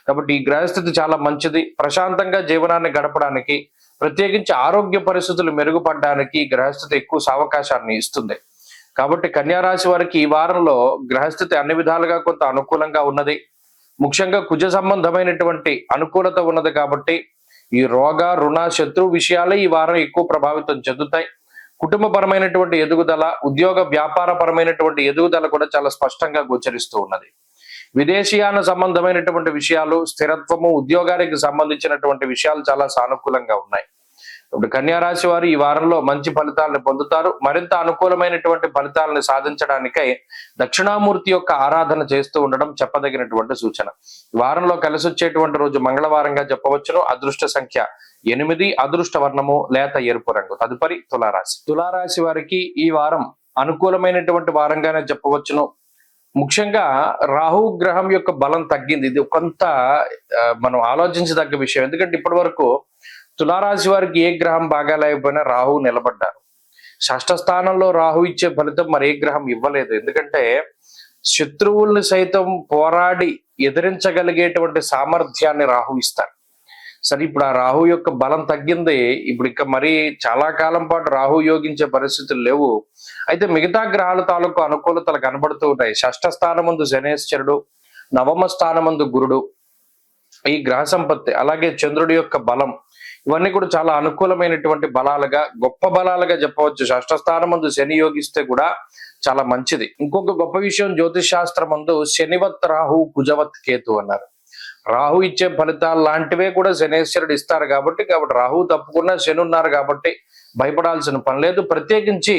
కాబట్టి ఈ గ్రహస్థితి చాలా మంచిది. ప్రశాంతంగా జీవనాన్ని గడపడానికి, ప్రత్యేకించి ఆరోగ్య పరిస్థితులు మెరుగుపడడానికి ఈ గ్రహస్థితి ఎక్కువ అవకాశాన్ని ఇస్తుంది. కాబట్టి కన్యారాశి వారికి ఈ వారంలో గ్రహస్థితి అన్ని విధాలుగా కొంత అనుకూలంగా ఉన్నది. ముఖ్యంగా కుజ సంబంధమైనటువంటి అనుకూలత ఉన్నది కాబట్టి ఈ రోగ, రుణ, శత్రు విషయాలే ఈ వారం ఎక్కువ ప్రభావితం చెందుతాయి. కుటుంబపరమైనటువంటి ఎదుగుదల, ఉద్యోగ వ్యాపార పరమైనటువంటి ఎదుగుదల కూడా చాలా స్పష్టంగా గోచరిస్తూ ఉన్నది. విదేశీయాన సంబంధమైనటువంటి విషయాలు, స్థిరత్వము, ఉద్యోగానికి సంబంధించినటువంటి విషయాలు చాలా సానుకూలంగా ఉన్నాయి. ఇప్పుడు కన్యారాశి వారు ఈ వారంలో మంచి ఫలితాలను పొందుతారు. మరింత అనుకూలమైనటువంటి ఫలితాలను సాధించడానికై దక్షిణామూర్తి యొక్క ఆరాధన చేస్తూ ఉండడం చెప్పదగినటువంటి సూచన. ఈ వారంలో కలిసి వచ్చేటువంటి రోజు మంగళవారంగా చెప్పవచ్చును. అదృష్ట సంఖ్య 8, అదృష్ట వర్ణము లేత ఎరుపు రంగు. తదుపరి తులారాశి. తులారాశి వారికి ఈ వారం అనుకూలమైనటువంటి వారంగానే చెప్పవచ్చును. ముఖ్యంగా రాహు గ్రహం యొక్క బలం తగ్గింది. ఇది కొంత మనం ఆలోచించదగ్గ విషయం. ఎందుకంటే ఇప్పటి వరకు తులారాశి వారికి ఏ గ్రహం బాగా లేకపోయినా రాహు నిలబడ్డారు. షష్ఠ స్థానంలో రాహు ఇచ్చే ఫలితం మరి ఏ గ్రహం ఇవ్వలేదు. ఎందుకంటే శత్రువుల్ని సైతం పోరాడి ఎదిరించగలిగేటువంటి సామర్థ్యాన్ని రాహు ఇస్తారు. సరే, ఇప్పుడు ఆ రాహు యొక్క బలం తగ్గింది. ఇప్పుడు ఇక మరి చాలా కాలం పాటు రాహు యోగించే పరిస్థితులు లేవు. అయితే మిగతా గ్రహాల తాలూకు అనుకూలతలు కనబడుతూ ఉంటాయి. షష్ఠ స్థానమందు శనేశ్వరుడు, నవమ స్థానమందు గురుడు, ఈ గ్రహ సంపత్తి అలాగే చంద్రుడి యొక్క బలం ఇవన్నీ కూడా చాలా అనుకూలమైనటువంటి బలాలుగా, గొప్ప బలాలుగా చెప్పవచ్చు. షష్ఠస్థానం ముందు శని యోగిస్తే కూడా చాలా మంచిది. ఇంకొక గొప్ప విషయం జ్యోతిష్ శాస్త్రం ముందు శనివత్ రాహు కుజవత్ కేతు అన్నారు. రాహు ఇచ్చే ఫలితాలు లాంటివే కూడా శనేశ్వరుడు ఇస్తారు కాబట్టి రాహు తప్పకుండా శని ఉన్నారు కాబట్టి భయపడాల్సిన పని లేదు. ప్రత్యేకించి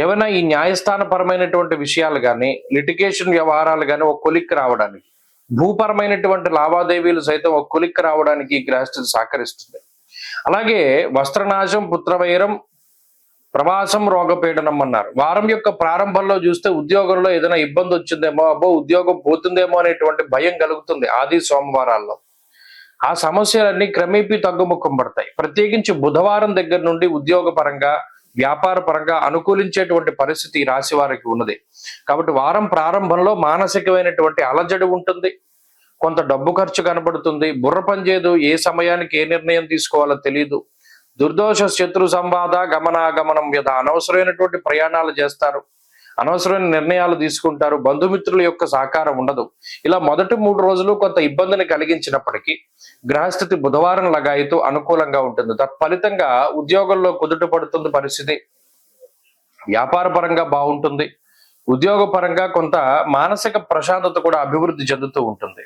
ఏమైనా ఈ న్యాయస్థాన పరమైనటువంటి విషయాలు కానీ, లిటిగేషన్ వ్యవహారాలు కానీ ఒక కొలిక్కి రావడానికి, భూపరమైనటువంటి లావాదేవీలు సైతం ఒక కొలిక్కి రావడానికి ఈ గ్రహస్థితి సహకరిస్తుంది. అలాగే వస్త్రనాశం, పుత్రవైరం, ప్రవాసం, రోగపీడనం అన్నారు. వారం యొక్క ప్రారంభంలో చూస్తే ఉద్యోగంలో ఏదైనా ఇబ్బంది వచ్చిందేమో, అబ్బో ఉద్యోగం పోతుందేమో అనేటువంటి భయం కలుగుతుంది ఆది సోమవారాల్లో. ఆ సమస్యలన్నీ క్రమేపీ తగ్గుముఖం పడతాయి. ప్రత్యేకించి బుధవారం దగ్గర నుండి ఉద్యోగ పరంగా, వ్యాపార పరంగా అనుకూలించేటువంటి పరిస్థితి ఈ రాశి వారికి ఉన్నది. కాబట్టి వారం ప్రారంభంలో మానసికమైనటువంటి అలజడి ఉంటుంది, కొంత డబ్బు ఖర్చు కనబడుతుంది, బుర్ర పనిచేయదు, ఏ సమయానికి ఏ నిర్ణయం తీసుకోవాలో తెలియదు, దుర్దోష శత్రు సంవాద గమనాగమనం వ్యధ, అనవసరమైనటువంటి ప్రయాణాలు చేస్తారు, అనవసరమైన నిర్ణయాలు తీసుకుంటారు, బంధుమిత్రుల యొక్క సహకారం ఉండదు. ఇలా మొదటి 3 రోజులు కొంత ఇబ్బందిని కలిగించినప్పటికీ గ్రహస్థితి బుధవారం లగాయితూ అనుకూలంగా ఉంటుంది. తత్ఫలితంగా ఉద్యోగంలో కుదుట పడుతుంది పరిస్థితి, వ్యాపార పరంగా బాగుంటుంది, ఉద్యోగ పరంగా కొంత మానసిక ప్రశాంతత కూడా అభివృద్ధి చెందుతూ ఉంటుంది.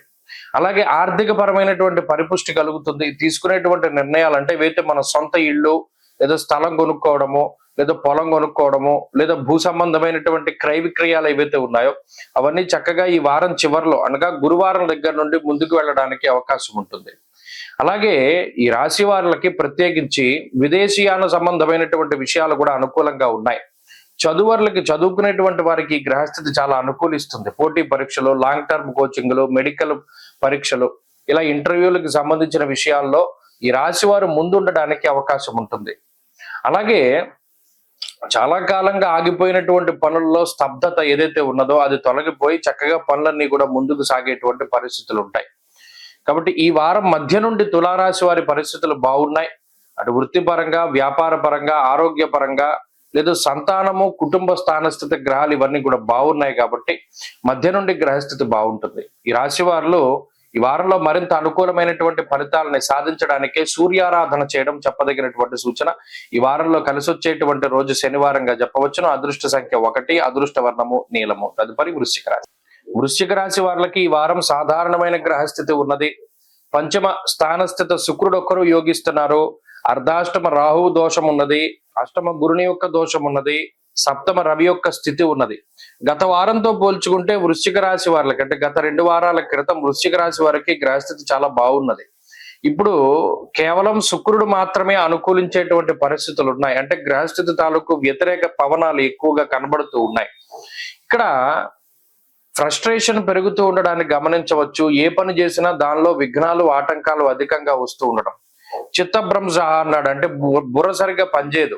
అలాగే ఆర్థిక పరమైనటువంటి పరిపుష్టి కలుగుతుంది. తీసుకునేటువంటి నిర్ణయాలు అంటే ఏవైతే మన సొంత ఇళ్ళు లేదా స్థలం కొనుక్కోవడము, లేదా పొలం కొనుక్కోవడము, లేదా భూ సంబంధమైనటువంటి క్రయ విక్రయాలు ఏవైతే ఉన్నాయో అవన్నీ చక్కగా ఈ వారం చివరిలో అనగా గురువారం దగ్గర నుండి ముందుకు వెళ్ళడానికి అవకాశం ఉంటుంది. అలాగే ఈ రాశి వారికి ప్రత్యేకించి విదేశీయాన సంబంధమైనటువంటి విషయాలు కూడా అనుకూలంగా ఉన్నాయి. చదువర్లకి, చదువుకునేటువంటి వారికి ఈ గ్రహస్థితి చాలా అనుకూలిస్తుంది. పోటీ పరీక్షలు, లాంగ్ టర్మ్ కోచింగ్లు, మెడికల్ పరీక్షలు, ఇలా ఇంటర్వ్యూలకు సంబంధించిన విషయాల్లో ఈ రాశి వారు ముందుండడానికి అవకాశం ఉంటుంది. అలాగే చాలా కాలంగా ఆగిపోయినటువంటి పనుల్లో స్తబ్దత ఏదైతే ఉన్నదో అది తొలగిపోయి చక్కగా పనులన్నీ కూడా ముందుకు సాగేటువంటి పరిస్థితులు ఉంటాయి. కాబట్టి ఈ వారం మధ్య నుండి తులారాశి వారి పరిస్థితులు బాగున్నాయి. అటు వృత్తిపరంగా, వ్యాపార పరంగా, ఆరోగ్య పరంగా, లేదా సంతానము, కుటుంబ స్థానస్థితి గ్రహాలు ఇవన్నీ కూడా బాగున్నాయి కాబట్టి మధ్య నుండి గ్రహస్థితి బాగుంటుంది. ఈ రాశి వారిలో ఈ వారంలో మరింత అనుకూలమైనటువంటి ఫలితాలని సాధించడానికే సూర్యారాధన చేయడం చెప్పదగినటువంటి సూచన. ఈ వారంలో కలిసి వచ్చేటువంటి రోజు శనివారంగా చెప్పవచ్చును. అదృష్ట సంఖ్య 1, అదృష్ట వర్ణము నీలము. తదుపరి వృశ్చిక రాశి. వృశ్చిక రాశి వారికి ఈ వారం సాధారణమైన గ్రహస్థితి ఉన్నది. పంచమ స్థానస్థిత శుక్రుడు ఒక్కరు యోగిస్తున్నారు. అర్ధాష్టమ రాహు దోషం ఉన్నది, అష్టమ గురుని యొక్క దోషం ఉన్నది, సప్తమ రవి యొక్క స్థితి ఉన్నది. గత వారంతో పోల్చుకుంటే వృశ్చిక రాశి వారికి అంటే గత 2 వారాల క్రితం వృశ్చిక రాశి వారికి గ్రహస్థితి చాలా బాగున్నది. ఇప్పుడు కేవలం శుక్రుడు మాత్రమే అనుకూలించేటువంటి పరిస్థితులు ఉన్నాయి. అంటే గ్రహస్థితి తాలూకు వ్యతిరేక పవనాలు ఎక్కువగా కనబడుతూ ఉన్నాయి. ఇక్కడ ఫ్రస్ట్రేషన్ పెరుగుతూ ఉండడాన్ని గమనించవచ్చు. ఏ పని చేసినా దానిలో విఘ్నాలు, ఆటంకాలు అధికంగా వస్తూ ఉండడం. చిత్తభ్రంశ అన్నాడు అంటే బుర్ర సరిగ్గా పనిచేయదు,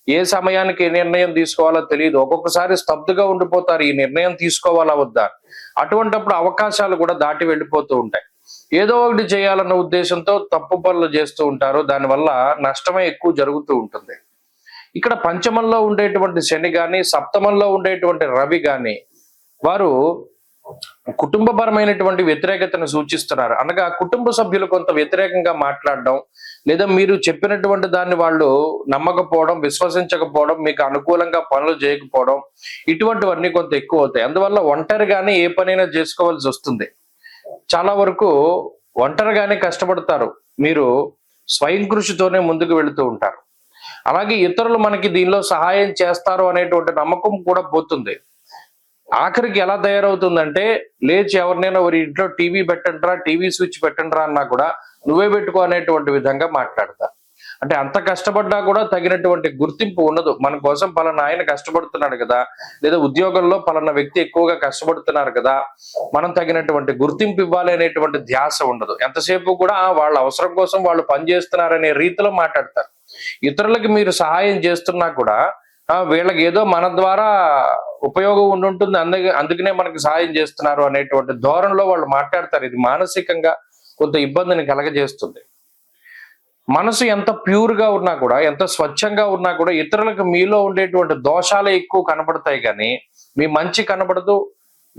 ఏ సమయానికి ఏ నిర్ణయం తీసుకోవాలో తెలియదు, ఒక్కొక్కసారి స్తబ్దుగా ఉండిపోతారు, ఈ నిర్ణయం తీసుకోవాలా వద్దా. అటువంటిప్పుడు అవకాశాలు కూడా దాటి వెళ్ళిపోతూ ఉంటాయి. ఏదో ఒకటి చేయాలన్న ఉద్దేశంతో తప్పు పనులు చేస్తూ ఉంటారు, దానివల్ల నష్టమే ఎక్కువ జరుగుతూ ఉంటుంది. ఇక్కడ పంచమంలో ఉండేటువంటి శని గాని, సప్తమంలో ఉండేటువంటి రవి గాని వారు కుటుంబపరమైనటువంటి వ్యతిరేకతను సూచిస్తున్నారు. అనగా కుటుంబ సభ్యులు కొంత వ్యతిరేకంగా మాట్లాడడం, లేదా మీరు చెప్పినటువంటి దాన్ని వాళ్ళు నమ్మకపోవడం, విశ్వసించకపోవడం, మీకు అనుకూలంగా పనులు చేయకపోవడం, ఇటువంటివన్నీ కొంత ఎక్కువ అవుతాయి. అందువల్ల ఒంటరిగానే ఏ పనైనా చేసుకోవాల్సి వస్తుంది. చాలా వరకు ఒంటరిగానే కష్టపడతారు, మీరు స్వయం కృషితోనే ముందుకు వెళుతూ ఉంటారు. అలాగే ఇతరులు మనకి దీనిలో సహాయం చేస్తారు అనేటువంటి నమ్మకం కూడా పోతుంది. ఆఖరికి ఎలా తయారవుతుందంటే లేచి ఎవరినైనా ఒక ఇంట్లో టీవీ పెట్టండిరా, టీవీ స్విచ్ పెట్టండిరా అన్నా కూడా నువ్వే పెట్టుకో అనేటువంటి విధంగా మాట్లాడతారు. అంటే అంత కష్టపడ్డా కూడా తగినటువంటి గుర్తింపు ఉండదు. మన కోసం పలానా ఆయన కష్టపడుతున్నాడు కదా, లేదా ఉద్యోగంలో పలానా వ్యక్తి ఎక్కువగా కష్టపడుతున్నారు కదా, మనం తగినటువంటి గుర్తింపు ఇవ్వాలి అనేటువంటి ధ్యాస ఉండదు. ఎంతసేపు కూడా వాళ్ళ అవసరం కోసం వాళ్ళు పనిచేస్తున్నారనే రీతిలో మాట్లాడతారు. ఇతరులకి మీరు సహాయం చేస్తున్నా కూడా వీళ్ళకి ఏదో మన ద్వారా ఉపయోగం ఉండుంటుంది, అందుకనే మనకి సహాయం చేస్తున్నారు అనేటువంటి ధోరణిలో వాళ్ళు మాట్లాడతారు. ఇది మానసికంగా కొంత ఇబ్బందిని కలగజేస్తుంది. మనసు ఎంత ప్యూర్ గా ఉన్నా కూడా, ఎంత స్వచ్ఛంగా ఉన్నా కూడా ఇతరులకు మీలో ఉండేటువంటి దోషాలే ఎక్కువ కనబడతాయి కానీ మీ మంచి కనబడదు,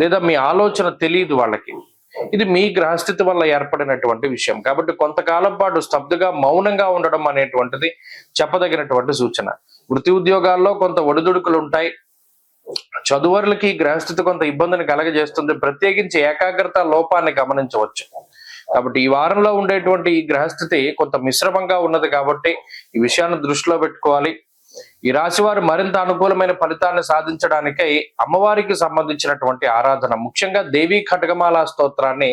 లేదా మీ ఆలోచన తెలియదు వాళ్ళకి. ఇది మీ గ్రహస్థితి వల్ల ఏర్పడినటువంటి విషయం. కాబట్టి కొంతకాలం పాటు స్తబ్దుగా మౌనంగా ఉండడం అనేటువంటిది చెప్పదగినటువంటి సూచన. వృత్తి ఉద్యోగాల్లో కొంత ఒడిదుడుకులు ఉంటాయి. చదువురులకి గ్రహస్థితి కొంత ఇబ్బందిని కలగజేస్తుంది. ప్రత్యేకించి ఏకాగ్రత లోపాన్ని గమనించవచ్చు. కాబట్టి ఈ వారంలో ఉండేటువంటి ఈ గ్రహస్థితి కొంత మిశ్రమంగా ఉన్నది కాబట్టి ఈ విషయాన్ని దృష్టిలో పెట్టుకోవాలి. ఈ రాశి వారు మరింత అనుకూలమైన ఫలితాన్ని సాధించడానికై అమ్మవారికి సంబంధించినటువంటి ఆరాధన, ముఖ్యంగా దేవీ ఖడ్గమాల స్తోత్రాన్ని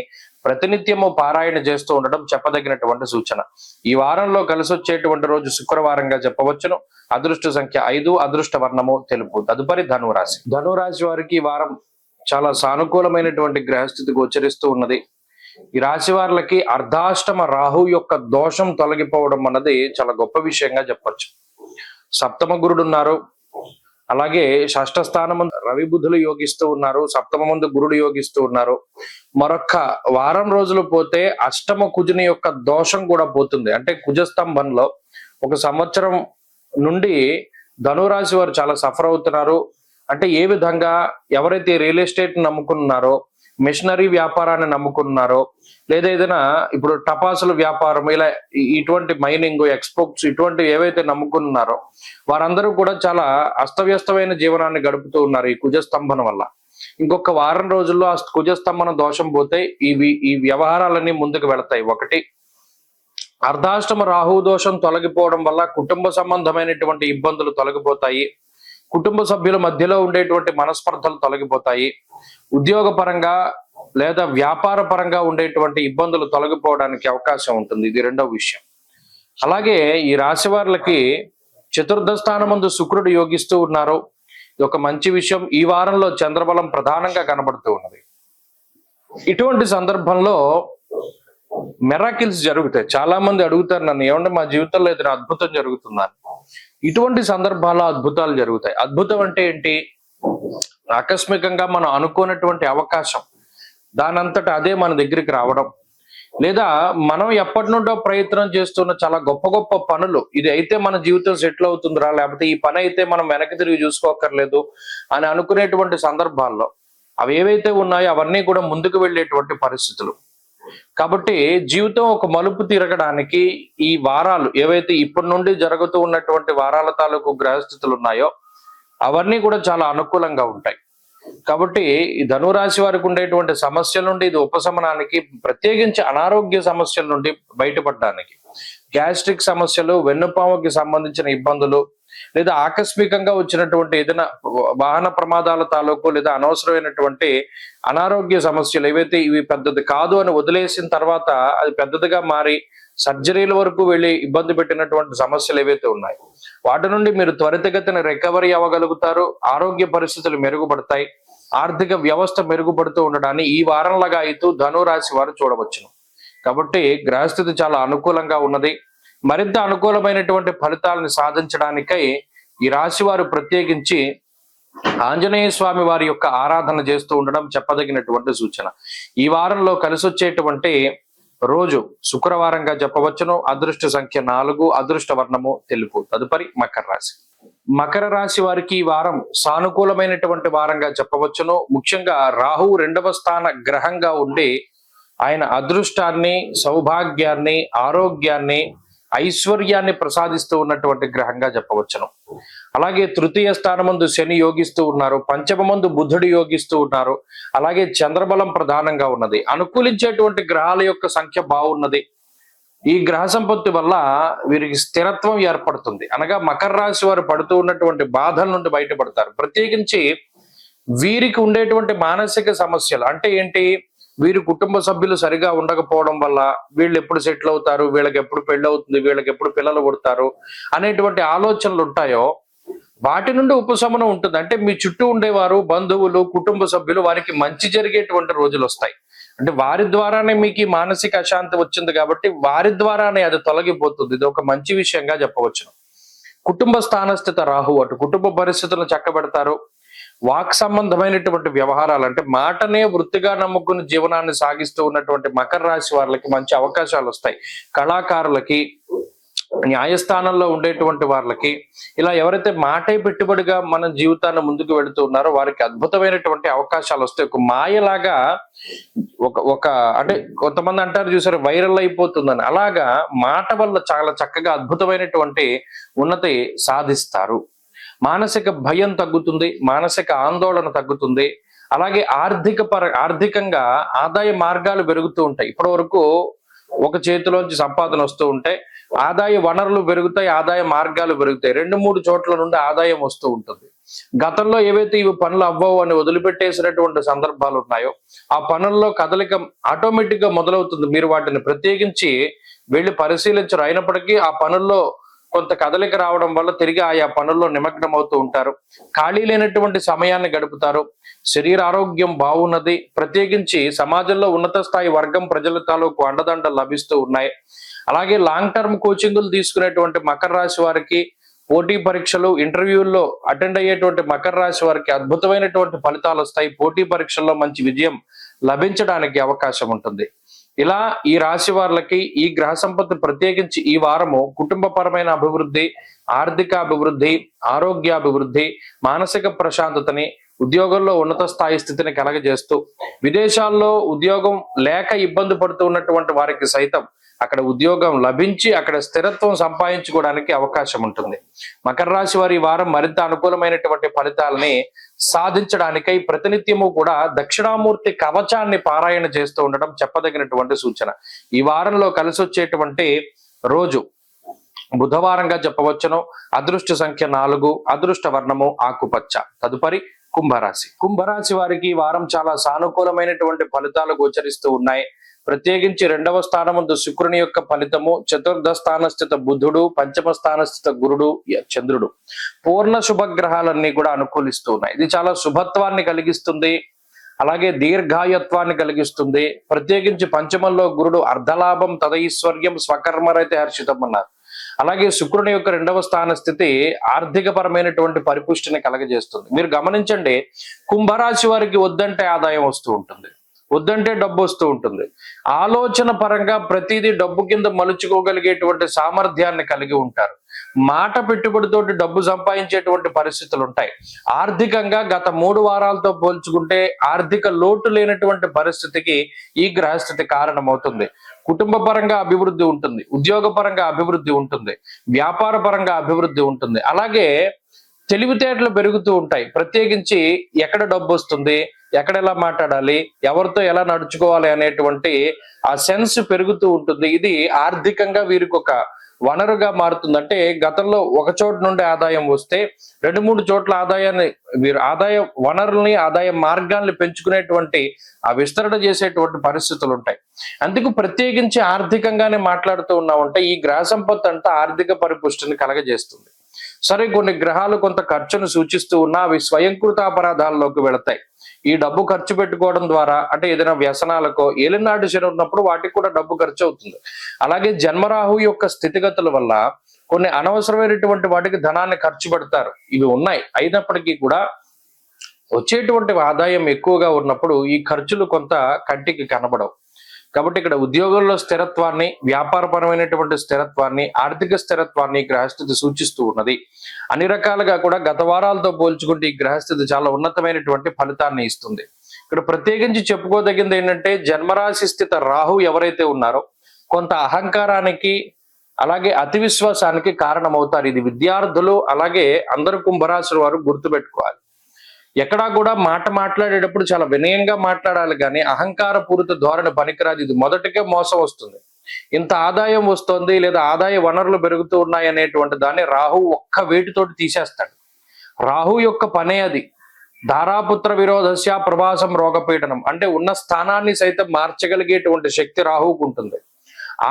ప్రతినిత్యము పారాయణ చేస్తూ ఉండడం చెప్పదగినటువంటి సూచన. ఈ వారంలో కలిసి వచ్చేటువంటి రోజు శుక్రవారంగా చెప్పవచ్చును. అదృష్ట సంఖ్య 5, అదృష్ట వర్ణము తెలుపు. తదుపరి ధనురాశి. ధనురాశి వారికి ఈ వారం చాలా సానుకూలమైనటువంటి గ్రహస్థితి గోచరిస్తూ ఉన్నది. ఈ రాశి వారికి అర్ధాష్టమ రాహు యొక్క దోషం తొలగిపోవడం అన్నది చాలా గొప్ప విషయంగా చెప్పొచ్చు. సప్తమ గురుడు ఉన్నారు, అలాగే షష్ఠ స్థానం రవి బుధులు యోగిస్తూ ఉన్నారు, సప్తమ ముందు గురుడు యోగిస్తూ ఉన్నారు. మరొక్క వారం రోజులు పోతే అష్టమ కుజుని యొక్క దోషం కూడా పోతుంది. అంటే కుజస్తంభంలో 1 సంవత్సరం నుండి ధనురాశి వారు చాలా సఫర్ అవుతున్నారు. అంటే ఏ విధంగా ఎవరైతే రియల్ ఎస్టేట్ నమ్ముకున్నారో, మిషనరీ వ్యాపారాన్ని నమ్ముకున్నారో, లేదా ఏదైనా ఇప్పుడు టపాసుల వ్యాపారం, ఇలా ఇటువంటి మైనింగ్, ఎక్స్పోర్ట్స్ ఇటువంటి ఏవైతే నమ్ముకున్నారో వారందరూ కూడా చాలా అస్తవ్యస్తమైన జీవనాన్ని గడుపుతూ ఉన్నారు ఈ కుజస్తంభన వల్ల. ఇంకొక వారం రోజుల్లో ఆ కుజస్తంభన దోషం పోతే ఈ వ్యవహారాలన్నీ ముందుకు వెళతాయి. ఒకటి, అర్ధాష్టమ రాహు దోషం తొలగిపోవడం వల్ల కుటుంబ సంబంధమైనటువంటి ఇబ్బందులు తొలగిపోతాయి. కుటుంబ సభ్యుల మధ్యలో ఉండేటువంటి మనస్పర్ధలు తొలగిపోతాయి. ఉద్యోగ పరంగా లేదా వ్యాపార పరంగా ఉండేటువంటి ఇబ్బందులు తొలగిపోవడానికి అవకాశం ఉంటుంది. ఇది రెండవ విషయం. అలాగే ఈ రాశి వారికి చతుర్థ స్థానమందు శుక్రుడు యోగిస్తూ ఉన్నారు. ఇది ఒక మంచి విషయం. ఈ వారంలో చంద్రబలం ప్రధానంగా కనబడుతూ ఉన్నది. ఇటువంటి సందర్భంలో మెరాకిల్స్ జరుగుతాయి. చాలా మంది అడుగుతారు నన్ను, ఏమంటే మా జీవితంలో ఏదైనా అద్భుతం జరుగుతుందని. ఇటువంటి సందర్భాల్లో అద్భుతాలు జరుగుతాయి. అద్భుతం అంటే ఏంటి? ఆకస్మికంగా మనం అనుకోనటువంటి అవకాశం దానంతట అదే మన దగ్గరికి రావడం, లేదా మనం ఎప్పటి నుండో ప్రయత్నం చేస్తున్న చాలా గొప్ప గొప్ప పనులు, ఇది అయితే మన జీవితం సెటిల్ అవుతుందిరా, లేకపోతే ఈ పని అయితే మనం వెనక్కి తిరిగి చూసుకోకర్లేదు అని అనుకునేటువంటి సందర్భాల్లో అవి ఏవైతే ఉన్నాయో అవన్నీ కూడా ముందుకు వెళ్ళేటువంటి పరిస్థితులు. కాబట్టి జీవితం ఒక మలుపు తిరగడానికి ఈ వారాలు ఏవైతే ఇప్పటి నుండి జరుగుతూ ఉన్నటువంటి వారాల తాలూకు గ్రహస్థితులు ఉన్నాయో అవన్నీ కూడా చాలా అనుకూలంగా ఉంటాయి. కాబట్టి ఈ ధనురాశి వారికి ఉండేటువంటి సమస్యల నుండి ఇది ఉపశమనానికి, ప్రత్యేకించి అనారోగ్య సమస్యల నుండి బయటపడడానికి, గ్యాస్ట్రిక్ సమస్యలు, వెన్నుపాముకి సంబంధించిన ఇబ్బందులు, లేదా ఆకస్మికంగా వచ్చినటువంటి ఏదైనా వాహన ప్రమాదాల తాలూకు లేదా అనవసరమైనటువంటి అనారోగ్య సమస్యలు ఏవైతే ఇవి పెద్దది కాదు అని వదిలేసిన తర్వాత అది పెద్దదిగా మారి సర్జరీల వరకు వెళ్ళి ఇబ్బంది పెట్టినటువంటి సమస్యలు ఏవైతే ఉన్నాయో వాటి నుండి మీరు త్వరితగతిన రికవరీ అవ్వగలుగుతారు. ఆరోగ్య పరిస్థితులు మెరుగుపడతాయి. ఆర్థిక వ్యవస్థ మెరుగుపడుతూ ఉండడాన్ని ఈ వారంలాగా అయితే ధనురాశి వారు చూడవచ్చును. కాబట్టి గ్రహస్థితి చాలా అనుకూలంగా ఉన్నది. మరింత అనుకూలమైనటువంటి ఫలితాలను సాధించడానికై ఈ రాశి వారు ప్రత్యేకించి ఆంజనేయ స్వామి వారి యొక్క ఆరాధన చేస్తూ ఉండడం చెప్పదగినటువంటి సూచన. ఈ వారంలో కలిసి వచ్చేటువంటి రోజు శుక్రవారంగా చెప్పవచ్చును. అదృష్ట సంఖ్య 4, అదృష్ట వర్ణము తెలుపు. తదుపరి మకర రాశి. మకర రాశి వారికి ఈ వారం సానుకూలమైనటువంటి వారంగా చెప్పవచ్చును. ముఖ్యంగా రాహు 2వ స్థాన గ్రహంగా ఉండి ఆయన అదృష్టాన్ని, సౌభాగ్యాన్ని, ఆరోగ్యాన్ని, ఐశ్వర్యాన్ని ప్రసాదిస్తూ ఉన్నటువంటి గ్రహంగా చెప్పవచ్చును. అలాగే తృతీయ స్థానమందు శని యోగిస్తూ ఉన్నారు, పంచమమందు బుధుడు యోగిస్తూ ఉన్నారు. అలాగే చంద్రబలం ప్రధానంగా ఉన్నది. అనుకూలించేటువంటి గ్రహాల యొక్క సంఖ్య బాగున్నది. ఈ గ్రహ సంపత్తి వల్ల వీరికి స్థిరత్వం ఏర్పడుతుంది. అనగా మకర రాశి వారు పడుతూ ఉన్నటువంటి బాధల నుండి బయటపడతారు. ప్రత్యేకించి వీరికి ఉండేటువంటి మానసిక సమస్యలు అంటే ఏంటి? వీరి కుటుంబ సభ్యులు సరిగా ఉండకపోవడం వల్ల వీళ్ళు ఎప్పుడు సెటిల్ అవుతారు, వీళ్ళకి ఎప్పుడు పెళ్ళి అవుతుంది, వీళ్ళకి ఎప్పుడు పిల్లలు పుడతారు అనేటువంటి ఆలోచనలు ఉంటాయో వాటి నుండి ఉపశమనం ఉంటుంది. అంటే మీ చుట్టూ ఉండేవారు, బంధువులు, కుటుంబ సభ్యులు వారికి మంచి జరిగేటువంటి రోజులు వస్తాయి. అంటే వారి ద్వారానే మీకు ఈ మానసిక అశాంతి వచ్చింది కాబట్టి వారి ద్వారానే అది తొలగిపోతుంది. ఇది ఒక మంచి విషయంగా చెప్పవచ్చును. కుటుంబ స్థానస్థిత రాహు అటు కుటుంబ పరిస్థితులను చక్కబెడతారు. వాక్ సంబంధమైనటువంటి వ్యవహారాలు అంటే మాటనే వృత్తిగా నమ్ముకుని జీవనాన్ని సాగిస్తూ ఉన్నటువంటి మకర రాశి వారికి మంచి అవకాశాలు వస్తాయి. కళాకారులకి, న్యాయస్థానంలో ఉండేటువంటి వాళ్ళకి, ఇలా ఎవరైతే మాటే పెట్టుబడిగా మన జీవితాన్ని ముందుకు వెళుతూ ఉన్నారో వారికి అద్భుతమైనటువంటి అవకాశాలు వస్తాయి. ఒక మాయలాగా ఒక ఒక అంటే కొంతమంది అంటారు చూసారు, వైరల్ అయిపోతుందని. అలాగా మాట వల్ల చాలా చక్కగా అద్భుతమైనటువంటి ఉన్నతి సాధిస్తారు. మానసిక భయం తగ్గుతుంది, మానసిక ఆందోళన తగ్గుతుంది. అలాగే ఆర్థికంగా ఆదాయ మార్గాలు పెరుగుతూ ఉంటాయి. ఇప్పటి వరకు ఒక చేతిలోంచి సంపాదన వస్తూ ఉంటే ఆదాయ వనరులు పెరుగుతాయి, ఆదాయ మార్గాలు పెరుగుతాయి. 2-3 చోట్ల నుండి ఆదాయం వస్తూ ఉంటుంది. గతంలో ఏవైతే ఇవి పనులు అవ్వవు అని వదిలిపెట్టేసినటువంటి సందర్భాలు ఉన్నాయో ఆ పనుల్లో కదలిక ఆటోమేటిక్ గా మొదలవుతుంది. మీరు వాటిని ప్రత్యేకించి వెళ్ళి పరిశీలించరు. అయినప్పటికీ ఆ పనుల్లో కొంత కదలిక రావడం వల్ల తిరిగి ఆయా పనుల్లో నిమగ్నం అవుతూ ఉంటారు. ఖాళీ లేనటువంటి సమయాన్ని గడుపుతారు. శరీర ఆరోగ్యం బాగున్నది. ప్రత్యేకించి సమాజంలో ఉన్నత స్థాయి వర్గం ప్రజల తాలూకు అండదండలు లభిస్తూ ఉన్నాయి. అలాగే లాంగ్ టర్మ్ కోచింగులు తీసుకునేటువంటి మకర రాశి వారికి, పోటీ పరీక్షలు ఇంటర్వ్యూల్లో అటెండ్ అయ్యేటువంటి మకర రాశి వారికి అద్భుతమైనటువంటి ఫలితాలు వస్తాయి. పోటీ పరీక్షల్లో మంచి విజయం లభించడానికి అవకాశం ఉంటుంది. ఇలా ఈ రాశి వారికి ఈ గ్రహ సంపత్తి ప్రత్యేకించి ఈ వారము కుటుంబపరమైన అభివృద్ధి, ఆర్థిక అభివృద్ధి, ఆరోగ్యాభివృద్ధి, మానసిక ప్రశాంతతని, ఉద్యోగంలో ఉన్నత స్థాయి స్థితిని కలగజేస్తూ, విదేశాల్లో ఉద్యోగం లేక ఇబ్బంది పడుతూ ఉన్నటువంటి వారికి సైతం అక్కడ ఉద్యోగం లభించి అక్కడ స్థిరత్వం సంపాదించుకోవడానికి అవకాశం ఉంటుంది. మకర రాశి వారి వారం మరింత అనుకూలమైనటువంటి ఫలితాలని సాధించడానికై ప్రతినిత్యము కూడా దక్షిణామూర్తి కవచాన్ని పారాయణ చేస్తూ ఉండడం చెప్పదగినటువంటి సూచన. ఈ వారంలో కలిసి వచ్చేటువంటి రోజు బుధవారంగా చెప్పవచ్చును. అదృష్ట సంఖ్య 4, అదృష్ట వర్ణము ఆకుపచ్చ. తదుపరి కుంభరాశి. కుంభరాశి వారికి ఈ వారం చాలా సానుకూలమైనటువంటి ఫలితాలు గోచరిస్తూ ఉన్నాయి. ప్రత్యేకించి 2వ స్థానముందు శుక్రుని యొక్క ఫలితము, చతుర్థ స్థానస్థిత బుధుడు, పంచమ స్థానస్థిత గురుడు, చంద్రుడు, పూర్ణ శుభగ్రహాలన్నీ కూడా అనుకూలిస్తూ ఉన్నాయి. ఇది చాలా శుభత్వాన్ని కలిగిస్తుంది. అలాగే దీర్ఘాయత్వాన్ని కలిగిస్తుంది. ప్రత్యేకించి పంచమంలో గురుడు అర్ధలాభం, తదైశ్వర్యం, స్వకర్మరైతే హర్షితం అన్నారు. అలాగే శుక్రుని యొక్క 2వ స్థాన స్థితి ఆర్థిక పరమైనటువంటి పరిపుష్టిని కలగజేస్తుంది. మీరు గమనించండి, కుంభరాశి వారికి వద్దంటే ఆదాయం వస్తూ ఉంటుంది, వద్దంటే డబ్బు వస్తూ ఉంటుంది. ఆలోచన పరంగా ప్రతిదీ డబ్బు కింద మలుచుకోగలిగేటువంటి సామర్థ్యాన్ని కలిగి ఉంటారు. మాట పెట్టుబడితోటి డబ్బు సంపాదించేటువంటి పరిస్థితులు ఉంటాయి. ఆర్థికంగా గత 3 వారాలతో పోల్చుకుంటే ఆర్థిక లోటు లేనటువంటి పరిస్థితికి ఈ గ్రహస్థితి కారణమవుతుంది. కుటుంబ పరంగా అభివృద్ధి ఉంటుంది, ఉద్యోగ పరంగా అభివృద్ధి ఉంటుంది, వ్యాపార పరంగా అభివృద్ధి ఉంటుంది. అలాగే తెలివితేటలు పెరుగుతూ ఉంటాయి. ప్రత్యేకించి ఎక్కడ డబ్బు వస్తుంది, ఎక్కడ ఎలా మాట్లాడాలి, ఎవరితో ఎలా నడుచుకోవాలి అనేటువంటి ఆ సెన్స్ పెరుగుతూ ఉంటుంది. ఇది ఆర్థికంగా వీరికి ఒక వనరుగా మారుతుంది. అంటే గతంలో ఒక చోటు నుండి ఆదాయం వస్తే 2-3 చోట్ల ఆదాయాన్ని వీరు ఆదాయ వనరుల్ని, ఆదాయ మార్గాల్ని పెంచుకునేటువంటి ఆ విస్తరణ చేసేటువంటి పరిస్థితులు ఉంటాయి. అందుకు ప్రత్యేకించి ఆర్థికంగానే మాట్లాడుతూ ఉన్నామంటే ఈ గ్రహ సంపత్తి అంతా ఆర్థిక పరిపుష్టిని కలగజేస్తుంది. సరే, కొన్ని గ్రహాలు కొంత ఖర్చును సూచిస్తూ ఉన్నా అవి స్వయంకృత అపరాధాల్లోకి వెళతాయి. ఈ డబ్బు ఖర్చు పెట్టుకోవడం ద్వారా, అంటే ఏదైనా వ్యసనాలకో, ఏలినాటి శని ఉన్నప్పుడు వాటికి కూడా డబ్బు ఖర్చు అవుతుంది. అలాగే జన్మరాహు యొక్క స్థితిగతుల వల్ల కొన్ని అనవసరమైనటువంటి వాటికి ధనాన్ని ఖర్చు పెడతారు. ఇవి ఉన్నాయి. అయినప్పటికీ కూడా వచ్చేటువంటి ఆదాయం ఎక్కువగా ఉన్నప్పుడు ఈ ఖర్చులు కొంత కంటికి కనబడవు. కాబట్టి ఇక్కడ ఉద్యోగంలో స్థిరత్వాన్ని, వ్యాపారపరమైనటువంటి స్థిరత్వాన్ని, ఆర్థిక స్థిరత్వాన్ని గ్రహస్థితి సూచిస్తూ ఉన్నది. అన్ని రకాలుగా కూడా గత వారాలతో పోల్చుకుంటే ఈ గ్రహస్థితి చాలా ఉన్నతమైనటువంటి ఫలితాన్ని ఇస్తుంది. ఇక్కడ ప్రత్యేకించి చెప్పుకోదగింది ఏంటంటే జన్మరాశి స్థిత రాహు ఎవరైతే ఉన్నారో కొంత అహంకారానికి, అలాగే అతి విశ్వాసానికి కారణమవుతారు. ఇది విద్యార్థులు అలాగే అందరు కుంభరాశి వారు గుర్తుపెట్టుకోవాలి. ఎక్కడా కూడా మాట్లాడేటప్పుడు చాలా వినయంగా మాట్లాడాలి, కానీ అహంకార పూరిత ధోరణి పనికిరాదు. ఇది మొదటికే మోసం వస్తుంది. ఇంత ఆదాయం వస్తుంది లేదా ఆదాయ వనరులు పెరుగుతూ ఉన్నాయి అనేటువంటి దాన్ని రాహు ఒక్క వేటితోటి తీసేస్తాడు. రాహు యొక్క పనే అది. ధారాపుత్ర విరోధస్య ప్రభాసం రోగపీడనం, అంటే ఉన్న స్థానాన్ని సైతం మార్చగలిగేటువంటి శక్తి రాహువుకు ఉంటుంది.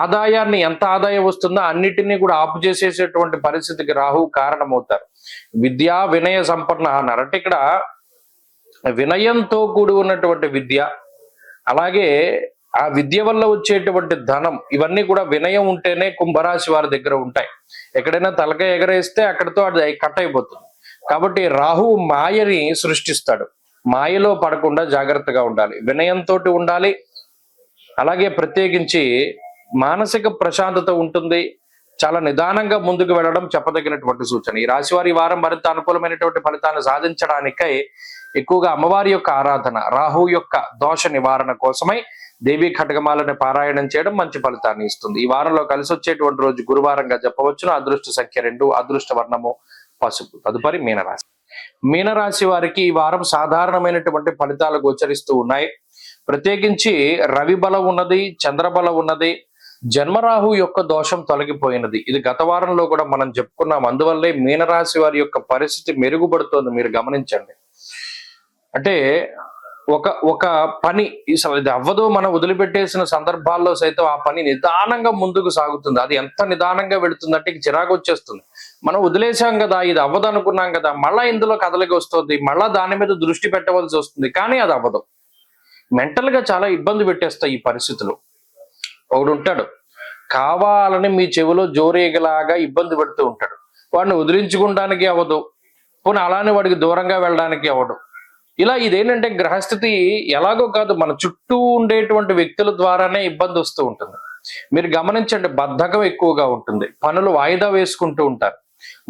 ఆదాయాన్ని, ఎంత ఆదాయం వస్తుందో అన్నిటినీ కూడా ఆపు చేసేసేటువంటి పరిస్థితికి రాహువు కారణమవుతారు. విద్యా వినయ సంపన్న అన్నారు. అంటే ఇక్కడ వినయంతో కూడి ఉన్నటువంటి విద్య, అలాగే ఆ విద్య వల్ల వచ్చేటువంటి ధనం, ఇవన్నీ కూడా వినయం ఉంటేనే కుంభరాశి వారి దగ్గర ఉంటాయి. ఎక్కడైనా తలకాయ ఎగరేస్తే అక్కడితో అది కట్ అయిపోతుంది. కాబట్టి రాహువు మాయని సృష్టిస్తాడు. మాయలో పడకుండా జాగ్రత్తగా ఉండాలి, వినయంతో ఉండాలి. అలాగే ప్రత్యేకించి మానసిక ప్రశాంతత ఉంటుంది. చాలా నిదానంగా ముందుకు వెళ్ళడం చెప్పదగినటువంటి సూచన. ఈ రాశి వారి వారం మరింత అనుకూలమైనటువంటి ఫలితాలను సాధించడానికై ఎక్కువగా అమ్మవారి యొక్క ఆరాధన, రాహు యొక్క దోష నివారణ కోసమై దేవీ ఖడ్గమాలని పారాయణం చేయడం మంచి ఫలితాన్ని ఇస్తుంది. ఈ వారంలో కలిసి వచ్చేటువంటి రోజు గురువారంగా చెప్పవచ్చును. అదృష్ట సంఖ్య 2, అదృష్ట వర్ణము పసుపు. తదుపరి మీనరాశి. మీనరాశి వారికి ఈ వారం సాధారణమైనటువంటి ఫలితాలు గోచరిస్తూ ఉన్నాయి. ప్రత్యేకించి రవి బలం ఉన్నది, చంద్రబలం ఉన్నది, జన్మరాహు యొక్క దోషం తొలగిపోయినది. ఇది గత వారంలో కూడా మనం చెప్పుకున్నాం. అందువల్లే మీనరాశి వారి యొక్క పరిస్థితి మెరుగుపడుతోంది. మీరు గమనించండి. అంటే ఒక పని అసలు ఇది అవ్వదు మనం వదిలిపెట్టేసిన సందర్భాల్లో సైతం ఆ పని నిదానంగా ముందుకు సాగుతుంది. అది ఎంత నిదానంగా వెళుతుందంటే చిరాకు వచ్చేస్తుంది. మనం వదిలేసాం కదా, ఇది అవ్వదు అనుకున్నాం కదా, మళ్ళా ఇందులో కదలికి వస్తుంది, మళ్ళా దాని మీద దృష్టి పెట్టవలసి వస్తుంది, కానీ అది అవ్వదు. మెంటల్ గా చాలా ఇబ్బంది పెట్టేస్తాయి ఈ పరిస్థితులు. ఒకడు ఉంటాడు, కావాలని మీ చెవిలో జోరేగలాగా ఇబ్బంది పెడుతూ ఉంటాడు. వాడిని వదిలించుకోవడానికి అవ్వదు, పోనీ అలానే వాడికి దూరంగా వెళ్ళడానికి అవ్వదు. ఇలా ఇదేంటంటే గ్రహస్థితి ఎలాగో కాదు, మన చుట్టూ ఉండేటువంటి వ్యక్తుల ద్వారానే ఇబ్బంది వస్తూ ఉంటుంది. మీరు గమనించండి, బద్ధకం ఎక్కువగా ఉంటుంది, పనులు వాయిదా వేసుకుంటూ ఉంటారు,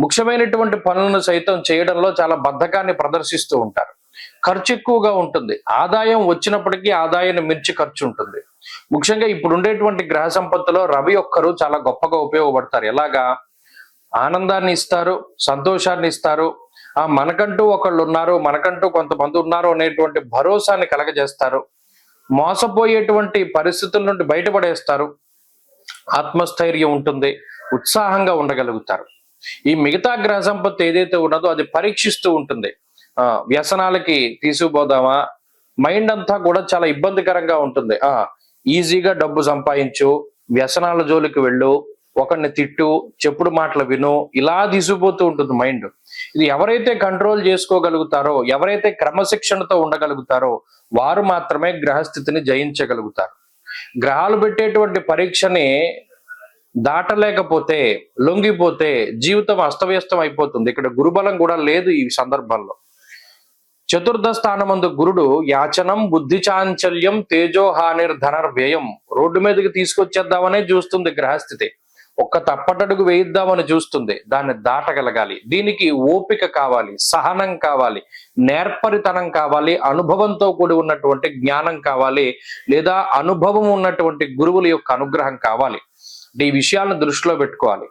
ముఖ్యమైనటువంటి పనులను సైతం చేయడంలో చాలా బద్ధకాన్ని ప్రదర్శిస్తూ ఉంటారు. ఖర్చు ఎక్కువగా ఉంటుంది, ఆదాయం వచ్చినప్పటికీ ఆదాయాన్ని మించి ఖర్చు ఉంటుంది. ముఖ్యంగా ఇప్పుడు ఉండేటువంటి గ్రహ సంపత్తిలో రవి ఒక్కరు చాలా గొప్పగా ఉపయోగపడతారు. ఎలాగా? ఆనందాన్ని ఇస్తారు, సంతోషాన్ని ఇస్తారు, మనకంటూ ఒకళ్ళు ఉన్నారు, మనకంటూ కొంతమంది ఉన్నారు అనేటువంటి భరోసాని కలగజేస్తారు, మోసపోయేటువంటి పరిస్థితుల నుండి బయటపడేస్తారు, ఆత్మస్థైర్యం ఉంటుంది, ఉత్సాహంగా ఉండగలుగుతారు. ఈ మిగతా గ్రహ సంపత్తి ఏదైతే ఉన్నదో అది పరీక్షిస్తూ ఉంటుంది. వ్యసనాలకి తీసుకుపోదామా, మైండ్ అంతా కూడా చాలా ఇబ్బందికరంగా ఉంటుంది. ఈజీగా డబ్బు సంపాదించు, వ్యసనాల జోలికి వెళ్ళు, ఒకరిని తిట్టు, చెప్పుడు మాటలు విను, ఇలా తీసుకుపోతూ ఉంటుంది మైండ్. ఇది ఎవరైతే కంట్రోల్ చేసుకోగలుగుతారో, ఎవరైతే క్రమశిక్షణతో ఉండగలుగుతారో వారు మాత్రమే గ్రహస్థితిని జయించగలుగుతారు. గ్రహాలు పెట్టేటువంటి పరీక్షని దాటలేకపోతే, లొంగిపోతే జీవితం అస్తవ్యస్తం అయిపోతుంది. ఇక్కడ గురుబలం కూడా లేదు ఈ సందర్భంలో. చతుర్థ స్థానమందు గురుడు యాచనం, బుద్ధి చాంచల్యం, తేజోహానిర్ ధనర్వ్యయం, రోడ్డు మీదకి తీసుకొచ్చేద్దామనే చూస్తుంది గ్రహస్థితి. ఒక్క తప్పటడుగు వేయిద్దామని చూస్తుంది, దాన్ని దాటగలగాలి. దీనికి ఓపిక కావాలి, సహనం కావాలి, నేర్పరితనం కావాలి, అనుభవంతో కూడి ఉన్నటువంటి జ్ఞానం కావాలి, లేదా అనుభవం ఉన్నటువంటి గురువుల యొక్క అనుగ్రహం కావాలి. ఈ విషయాలను దృష్టిలో పెట్టుకోవాలి.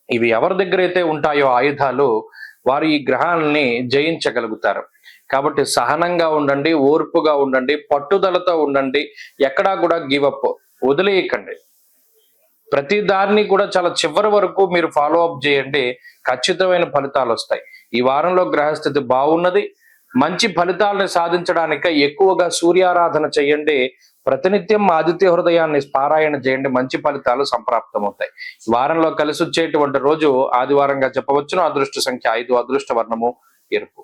ఇవి ఎవరి దగ్గర అయితే ఉంటాయో ఆయుధాలు, వారు ఈ గ్రహాలని జయించగలుగుతారు. కాబట్టి సహనంగా ఉండండి, ఓర్పుగా ఉండండి, పట్టుదలతో ఉండండి, ఎక్కడా కూడా గివప్ వదిలేయకండి. ప్రతి దాన్ని కూడా చాలా చివరి వరకు మీరు ఫాలో అప్ చేయండి, ఖచ్చితమైన ఫలితాలు వస్తాయి. ఈ వారంలో గ్రహస్థితి బాగున్నది. మంచి ఫలితాలను సాధించడానికి ఎక్కువగా సూర్యారాధన చేయండి, ప్రతినిత్యం ఆదిత్య హృదయాన్ని పారాయణ చేయండి, మంచి ఫలితాలు సంప్రాప్తమవుతాయి. వారంలో కలిసి వచ్చేటువంటి రోజు ఆదివారంగా చెప్పవచ్చును. అదృష్ట సంఖ్య 5, అదృష్ట వర్ణము ఎరుపు.